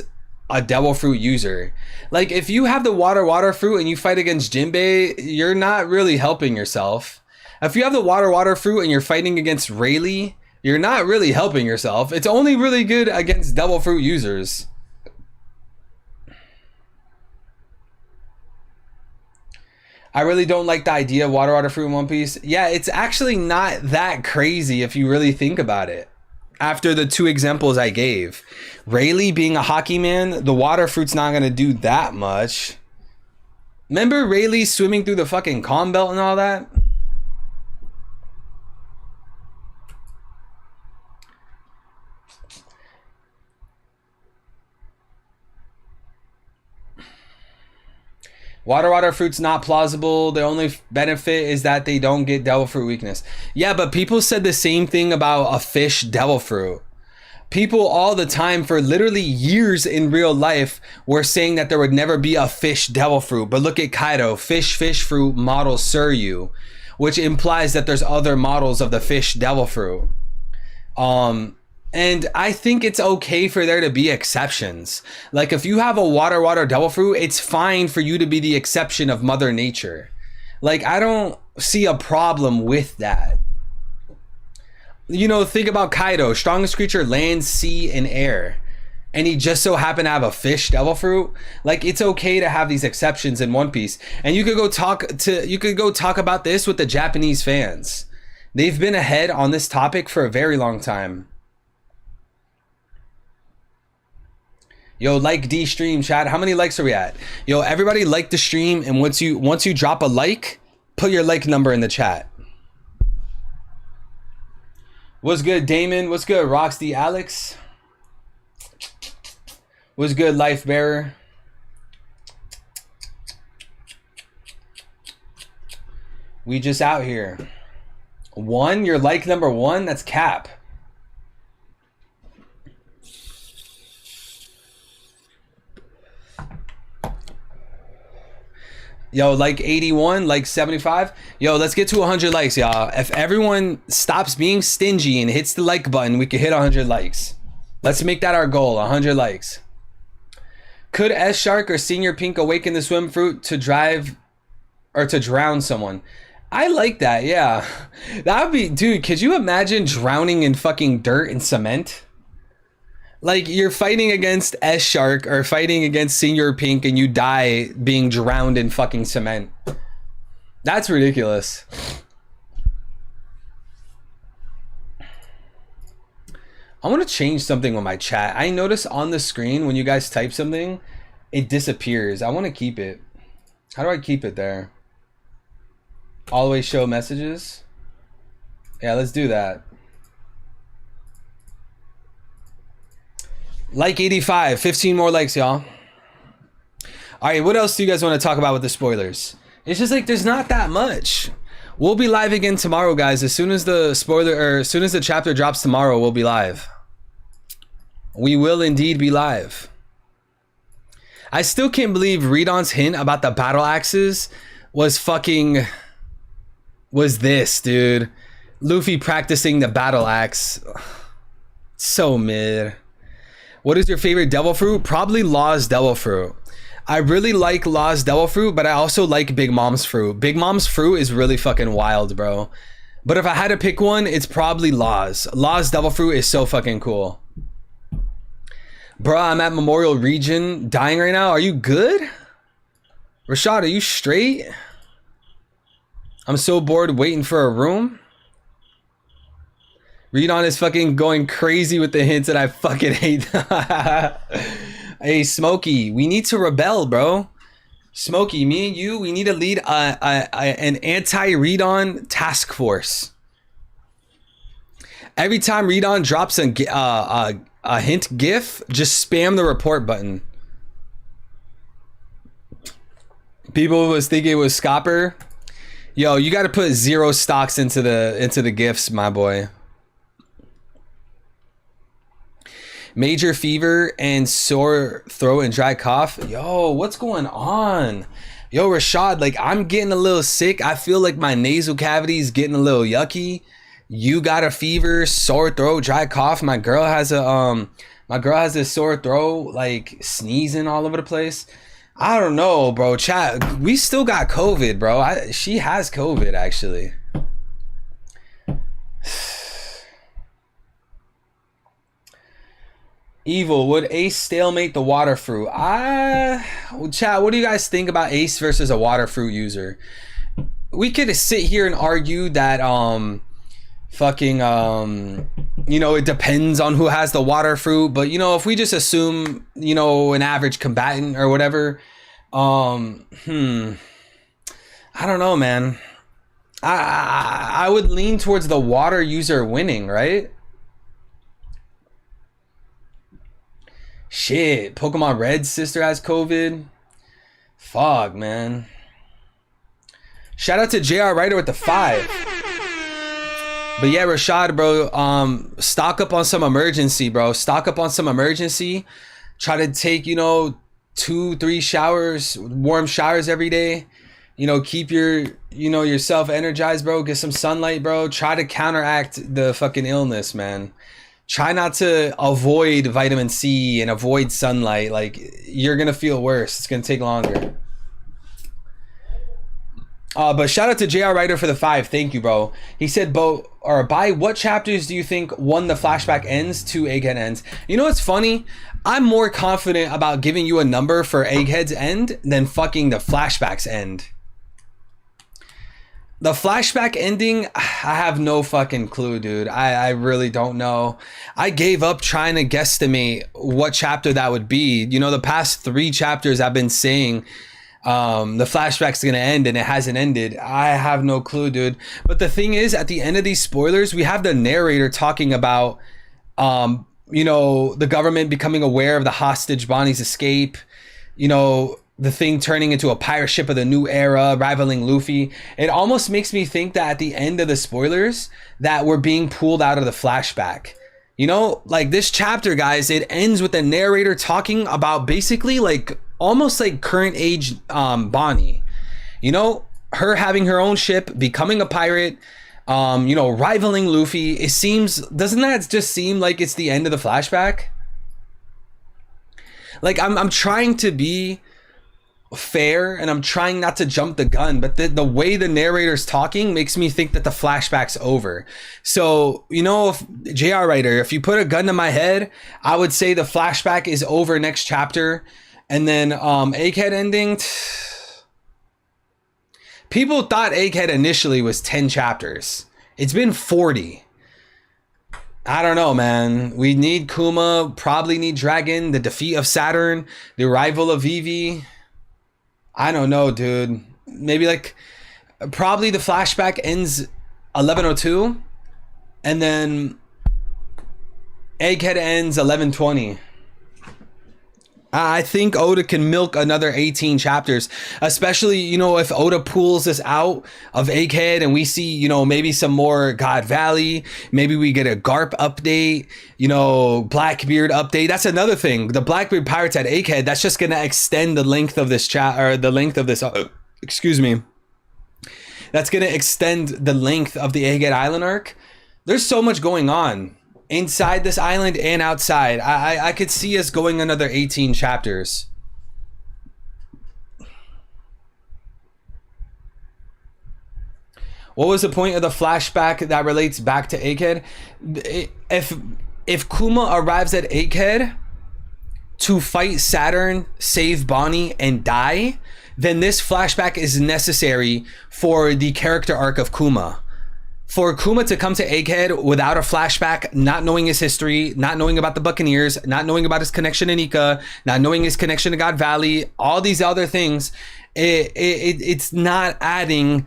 Speaker 1: a devil fruit user. Like, if you have the water fruit and you fight against Jinbei, you're not really helping yourself. If you have the water fruit and you're fighting against Rayleigh, you're not really helping yourself. It's only really good against devil fruit users. I really don't like the idea of water fruit in One Piece. Yeah, it's actually not that crazy if you really think about it. After the 2 examples I gave, Rayleigh being a hockey man, the water fruit's not gonna do that much. Remember Rayleigh swimming through the fucking calm belt and all that? Water fruit's not plausible. The only benefit is that they don't get devil fruit weakness. Yeah, but people said the same thing about a fish devil fruit. People all the time for literally years in real life were saying that there would never be a fish devil fruit. But look at Kaido, fish fruit model Suryu, which implies that there's other models of the fish devil fruit. And I think it's okay for there to be exceptions. Like if you have a water devil fruit, it's fine for you to be the exception of Mother Nature. Like I don't see a problem with that. You know, think about Kaido, strongest creature, land, sea, and air. And he just so happened to have a fish devil fruit. Like it's okay to have these exceptions in One Piece. And you could go talk about this with the Japanese fans. They've been ahead on this topic for a very long time. Yo, like D stream, chat. How many likes are we at? Yo, everybody like the stream, and once you drop a like, put your like number in the chat. What's good, Damon? What's good, Roxy Alex? What's good, Life Bearer? We just out here. One, your like number one, that's cap. Yo, like 81, like 75. Yo, let's get to 100 likes, y'all. If everyone stops being stingy and hits the like button, we can hit 100 likes. Let's make that our goal, 100 likes. Could S Shark or Senior Pink awaken the swim fruit to drive or to drown someone? I like that, yeah. That would be, dude, could you imagine drowning in fucking dirt and cement? Like you're fighting against S Shark or fighting against Senior Pink and you die being drowned in fucking cement. That's ridiculous. I want to change something with my chat. I notice on the screen when you guys type something, it disappears. I want to keep it. How do I keep it there? Always show messages. Yeah, let's do that. Like 85, 15 more likes, y'all. All right, what else do you guys want to talk about with the spoilers? It's just like there's not that much. We'll be live again tomorrow, guys. As soon as the as soon as the chapter drops tomorrow, we'll be live. We will indeed be live. I still can't believe Redon's hint about the battle axes was this, dude. Luffy practicing the battle axe. So mid. What is your favorite devil fruit? Probably Law's devil fruit. I really like Law's devil fruit, but I also like Big Mom's fruit. Big Mom's fruit is really fucking wild, bro. But if I had to pick one, it's probably Law's. Law's devil fruit is so fucking cool. Bro, I'm at Memorial Region dying right now. Are you good? Rashad, are you straight? I'm so bored waiting for a room. Redon is fucking going crazy with the hints and I fucking hate. Hey, Smokey, we need to rebel, bro. Smokey, me and you, we need to lead an anti-Redon task force. Every time Redon drops a hint GIF, just spam the report button. People was thinking it was Scopper. Yo, you got to put 0 stocks into the GIFs, my boy. Major fever and sore throat and dry cough. Yo, what's going on? Yo, Rashad, like I'm getting a little sick. I feel like my nasal cavity is getting a little yucky. You got a fever, sore throat, dry cough. My girl has a sore throat, like sneezing all over the place. I don't know, bro. Chat, we still got COVID, bro. She has COVID, actually. Evil, would Ace stalemate the water fruit? Chat, what do you guys think about Ace versus a water fruit user? We could sit here and argue that you know, it depends on who has the water fruit, but you know, if we just assume, you know, an average combatant or whatever, I don't know, man. I would lean towards the water user winning, right? Shit, Pokemon Red's sister has COVID. Fuck, man. Shout out to JR Ryder with the 5. But yeah, Rashad, bro, stock up on some emergency, bro. Stock up on some emergency. Try to take, 2-3 showers, warm showers every day. Keep yourself energized, bro. Get some sunlight, bro. Try to counteract the fucking illness, man. Try not to avoid vitamin C and avoid sunlight. Like, you're gonna feel worse. It's gonna take longer. But shout out to JR Ryder for the 5. Thank you, bro. He said, by what chapters do you think one, the flashback ends, 2, Egghead ends? You know what's funny? I'm more confident about giving you a number for Egghead's end than fucking the flashback's end. The flashback ending, I have no fucking clue, dude. I really don't know. I gave up trying to guesstimate what chapter that would be. The past 3 chapters I've been saying the flashback's gonna end and it hasn't ended. I have no clue, dude. But the thing is, at the end of these spoilers, we have the narrator talking about the government becoming aware of the hostage Bonnie's escape, the thing turning into a pirate ship of the new era, rivaling Luffy. It almost makes me think that at the end of the spoilers that we're being pulled out of the flashback. Like this chapter, guys, it ends with the narrator talking about basically like almost like current age Bonnie. Her having her own ship, becoming a pirate, rivaling Luffy. It seems, doesn't that just seem like it's the end of the flashback? Like I'm trying to be fair and I'm trying not to jump the gun, but the way the narrator's talking makes me think that the flashback's over. So, if JR Ryder, if you put a gun to my head, I would say the flashback is over next chapter. And then Egghead ending, people thought Egghead initially was 10 chapters. It's been 40. I don't know, man. We need Kuma, probably need Dragon, the defeat of Saturn, the arrival of Vivi. I don't know, dude. Maybe probably the flashback ends 11:02 and then Egghead ends 11:20. I think Oda can milk another 18 chapters, especially, if Oda pulls this out of Egghead and we see, maybe some more God Valley, maybe we get a Garp update, Blackbeard update. That's another thing. The Blackbeard Pirates at Egghead, that's just going to extend the length of this excuse me. That's going to extend the length of the Egghead Island arc. There's so much going on inside this island and outside. I could see us going another 18 chapters. What was the point of the flashback that relates back to Egghead? If Kuma arrives at Egghead to fight Saturn, save Bonnie, and die, then this flashback is necessary for the character arc of Kuma. For Kuma to come to Egghead without a flashback, not knowing his history, not knowing about the Buccaneers, not knowing about his connection to Nika, not knowing his connection to God Valley, all these other things, it's not adding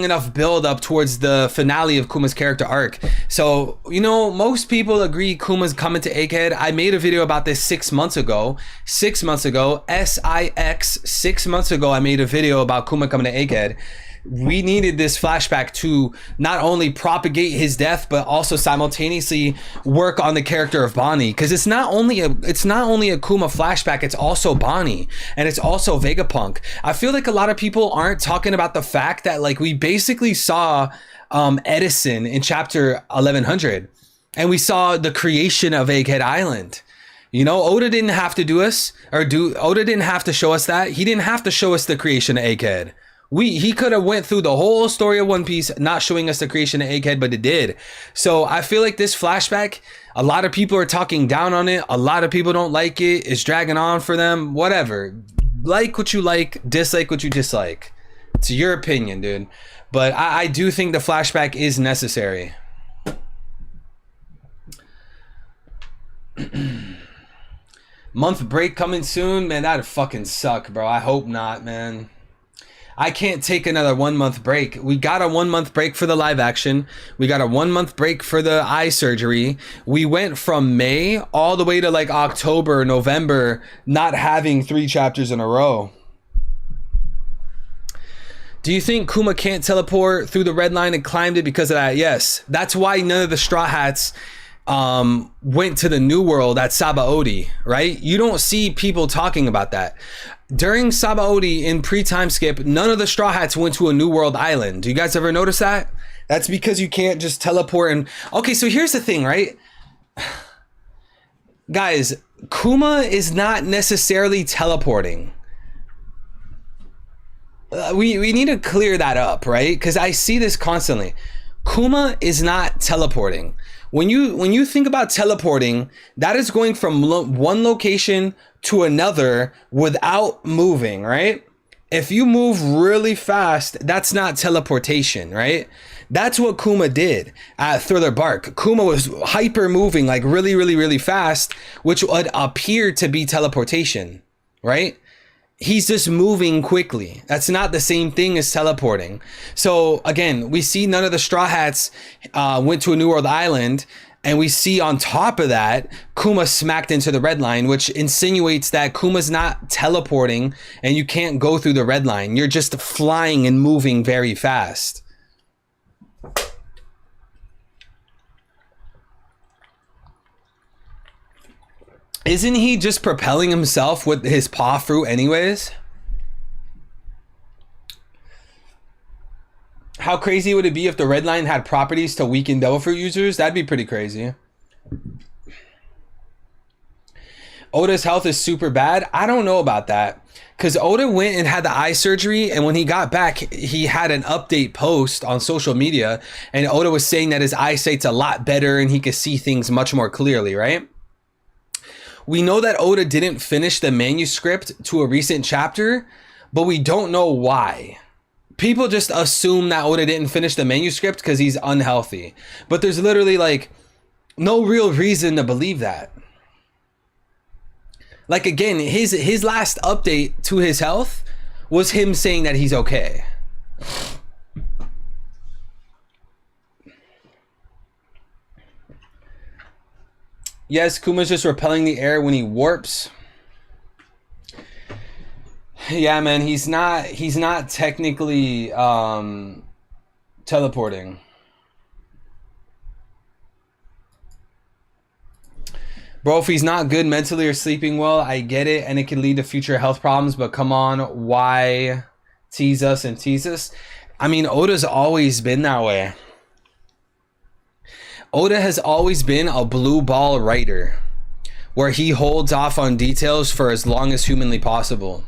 Speaker 1: enough build up towards the finale of Kuma's character arc. So, most people agree Kuma's coming to Egghead. I made a video about this 6 months ago. 6 months ago, I made a video about Kuma coming to Egghead. We needed this flashback to not only propagate his death, but also simultaneously work on the character of Bonnie. Because it's not only a Kuma flashback, it's also Bonnie and it's also Vegapunk. I feel like a lot of people aren't talking about the fact that we basically saw Edison in chapter 1100, and we saw the creation of Egghead Island. Oda didn't have to Oda didn't have to show us that. He didn't have to show us the creation of Egghead. He could have went through the whole story of One Piece, not showing us the creation of Egghead, but it did. So I feel like this flashback, a lot of people are talking down on it. A lot of people don't like it. It's dragging on for them. Whatever. Like what you like, dislike what you dislike. It's your opinion, dude. But I do think the flashback is necessary. Month break coming soon? Man, that'd fucking suck, bro. I hope not, man. I can't take another 1 month break. We got a 1 month break for the live action. We got a 1 month break for the eye surgery. We went from May all the way to like October, November, not having 3 chapters in a row. Do you think Kuma can't teleport through the red line and climbed it because of that? Yes. That's why none of the Straw Hats went to the New World at Sabaody, right? You don't see people talking about that. During Sabaody in pre-time skip, none of the Straw Hats went to a New World island. Do you guys ever notice that? That's because you can't just teleport and... Okay, so here's the thing, right? Guys, Kuma is not necessarily teleporting. We need to clear that up, right? Because I see this constantly. Kuma is not teleporting. When you think about teleporting, that is going from one location to another without moving, right? If you move really fast, that's not teleportation, right? That's what Kuma did at Thriller Bark. Kuma was hyper moving like really, really, really fast, which would appear to be teleportation, right? He's just moving quickly. That's not the same thing as teleporting. So again, we see none of the Straw Hats went to a New World island, and we see on top of that, Kuma smacked into the red line, which insinuates that Kuma's not teleporting and you can't go through the red line. You're just flying and moving very fast. Isn't he just propelling himself with his paw fruit anyways? How crazy would it be if the red line had properties to weaken devil fruit users? That'd be pretty crazy. Oda's health is super bad. I don't know about that. Because Oda went and had the eye surgery, and when he got back, he had an update post on social media, and Oda was saying that his eyesight's a lot better and he could see things much more clearly, right? We know that Oda didn't finish the manuscript to a recent chapter, but we don't know why. People just assume that Oda didn't finish the manuscript because he's unhealthy. But there's literally like no real reason to believe that. Like again, his last update to his health was him saying that he's okay. Yes, Kuma's just repelling the air when he warps. Yeah, man, he's not technically teleporting. Bro, if he's not good mentally or sleeping well, I get it, and it can lead to future health problems, but come on, why tease us and tease us? I mean, Oda's always been that way. Oda has always been a blue ball writer, where he holds off on details for as long as humanly possible.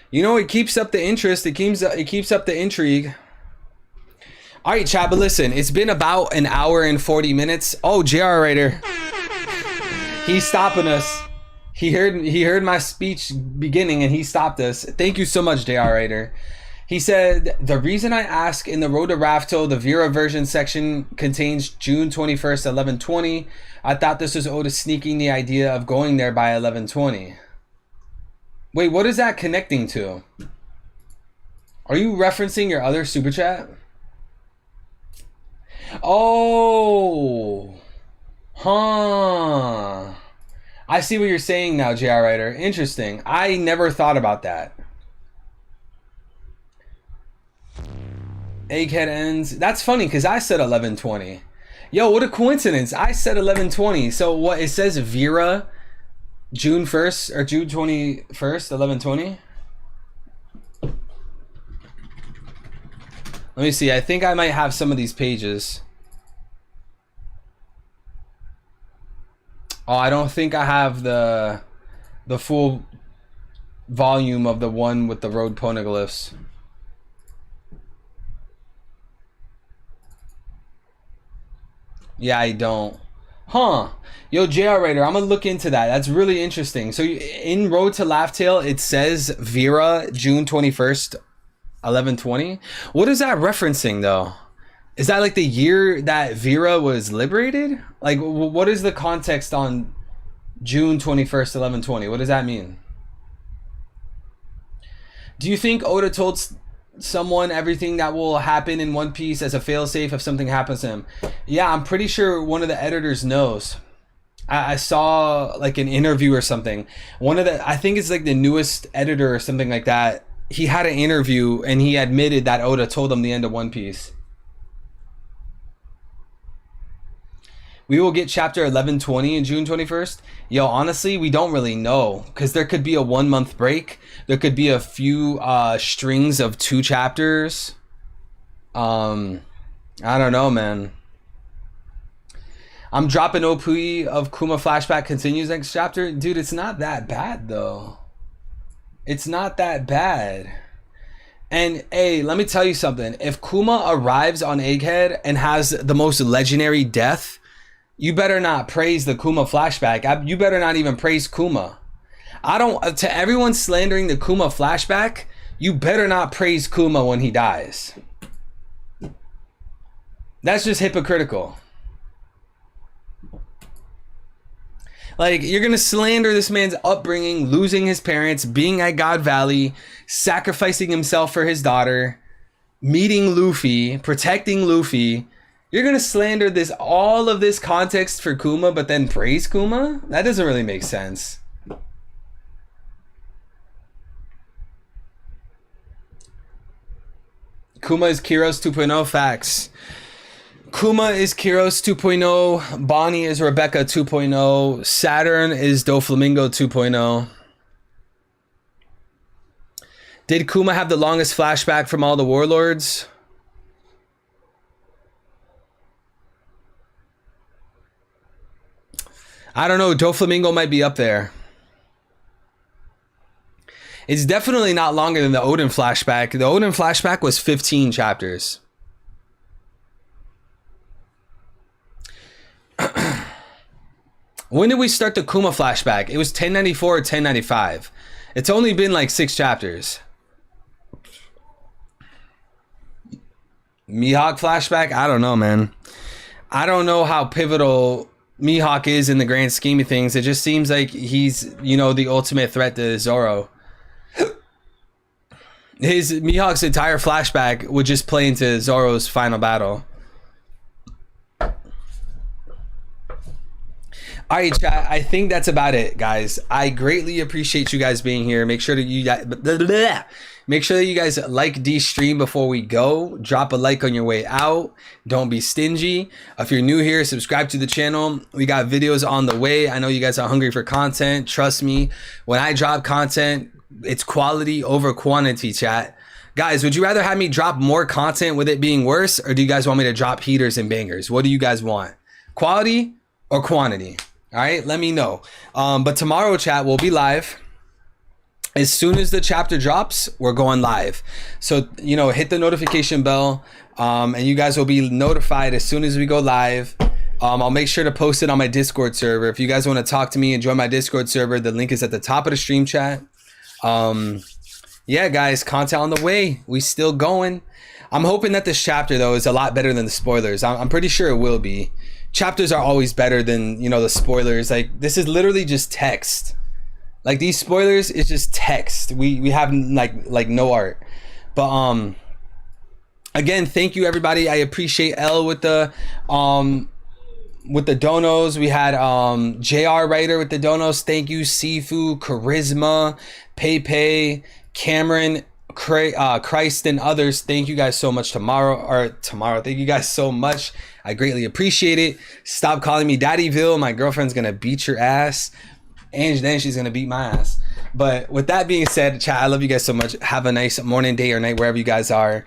Speaker 1: You know, it keeps up the interest. It keeps up the intrigue. All right, chat, but listen, it's been about an hour and 40 minutes. Oh, JR Writer. He's stopping us. He heard my speech beginning and he stopped us. Thank you so much, JR Writer. He said, the reason I ask in the Road to Rafto, the Vera version section contains June 21st, 1120. I thought this was Oda sneaking the idea of going there by 1120. Wait, what is that connecting to? Are you referencing your other super chat? Oh, huh. I see what you're saying now, JR Writer. Interesting. I never thought about that. Egghead ends. That's funny because I said 1120. Yo, what a coincidence. I said 1120. So what it says Vera June 1st or June 21st, 1120. Let me see. I think I might have some of these pages. Oh, I don't think I have the full volume of the one with the road poneglyphs. Yeah, I don't. Huh. Yo, JR Raider, I'm gonna look into that. That's really interesting. So in Road to Laugh Tale, it says Vera, June 21st, 1120. What is that referencing though? Is that like the year that Vera was liberated? Like, what is the context on June 21st, 11:20. What does that mean? Do you think Oda told someone everything that will happen in One Piece as a failsafe if something happens to him? Yeah, I'm pretty sure one of the editors knows. I saw like an interview or something. I think it's like the newest editor or something like that. He had an interview and he admitted that Oda told him the end of One Piece. We will get chapter 1120 in June 21st. Yo, honestly, we don't really know because there could be a 1 month break. There could be a few strings of 2 chapters. I don't know, man. I'm dropping OP of Kuma flashback continues next chapter. Dude, it's not that bad though. It's not that bad. And hey, let me tell you something. If Kuma arrives on Egghead and has the most legendary death, you better not praise the Kuma flashback. You better not even praise Kuma. To everyone slandering the Kuma flashback, you better not praise Kuma when he dies. That's just hypocritical. Like, you're gonna slander this man's upbringing, losing his parents, being at God Valley, sacrificing himself for his daughter, meeting Luffy, protecting Luffy. You're gonna slander all of this context for Kuma, but then praise Kuma? That doesn't really make sense. Kuma is Kiros 2.0, facts. Kuma is Kiros 2.0. Bonnie is Rebecca 2.0. Saturn is Doflamingo 2.0. Did Kuma have the longest flashback from all the warlords? I don't know. Doflamingo might be up there. It's definitely not longer than the Odin flashback. The Odin flashback was 15 chapters. When did we start the Kuma flashback? It was 1094 or 1095. It's only been like 6 chapters. Mihawk flashback? I don't know, man. I don't know how pivotal Mihawk is in the grand scheme of things. It just seems like he's, you know, the ultimate threat to Zoro. Mihawk's entire flashback would just play into Zoro's final battle. All right, chat. I think that's about it, guys. I greatly appreciate you guys being here. Make sure that you guys like D's stream before we go. Drop a like on your way out. Don't be stingy. If you're new here, subscribe to the channel. We got videos on the way. I know you guys are hungry for content. Trust me, when I drop content, it's quality over quantity, chat. Guys, would you rather have me drop more content with it being worse, or do you guys want me to drop heaters and bangers? What do you guys want? Quality or quantity? All right, let me know. But tomorrow, chat, we'll be live. As soon as the chapter drops, we're going live. So, you know, hit the notification bell, and you guys will be notified as soon as we go live. I'll make sure to post it on my Discord server. If you guys want to talk to me and join my Discord server, the link is at the top of the stream chat. Yeah, guys, content on the way. We still going. I'm hoping that this chapter, though, is a lot better than the spoilers. I'm pretty sure it will be. Chapters are always better than, you know, the spoilers. Like, this is literally just text. Like, these spoilers is just text. We have like no art. But again, thank you everybody. I appreciate L with the donos. We had JR Writer with the donos. Thank you. Sifu, Charisma, Pepe, Cameron, Christ, and others. Thank you guys so much. Tomorrow. Thank you guys so much. I greatly appreciate it. Stop calling me Daddyville. My girlfriend's gonna beat your ass, and then she's gonna beat my ass. But with that being said, chat, I love you guys so much. Have a nice morning, day, or night wherever you guys are.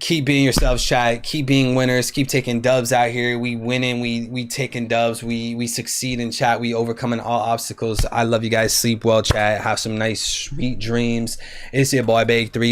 Speaker 1: Keep being yourselves, chat. Keep being winners. Keep taking dubs out here. We winning. We taking dubs. We succeed in chat. We overcoming all obstacles. I love you guys. Sleep well, chat. Have some nice sweet dreams. It's your boy Big 3.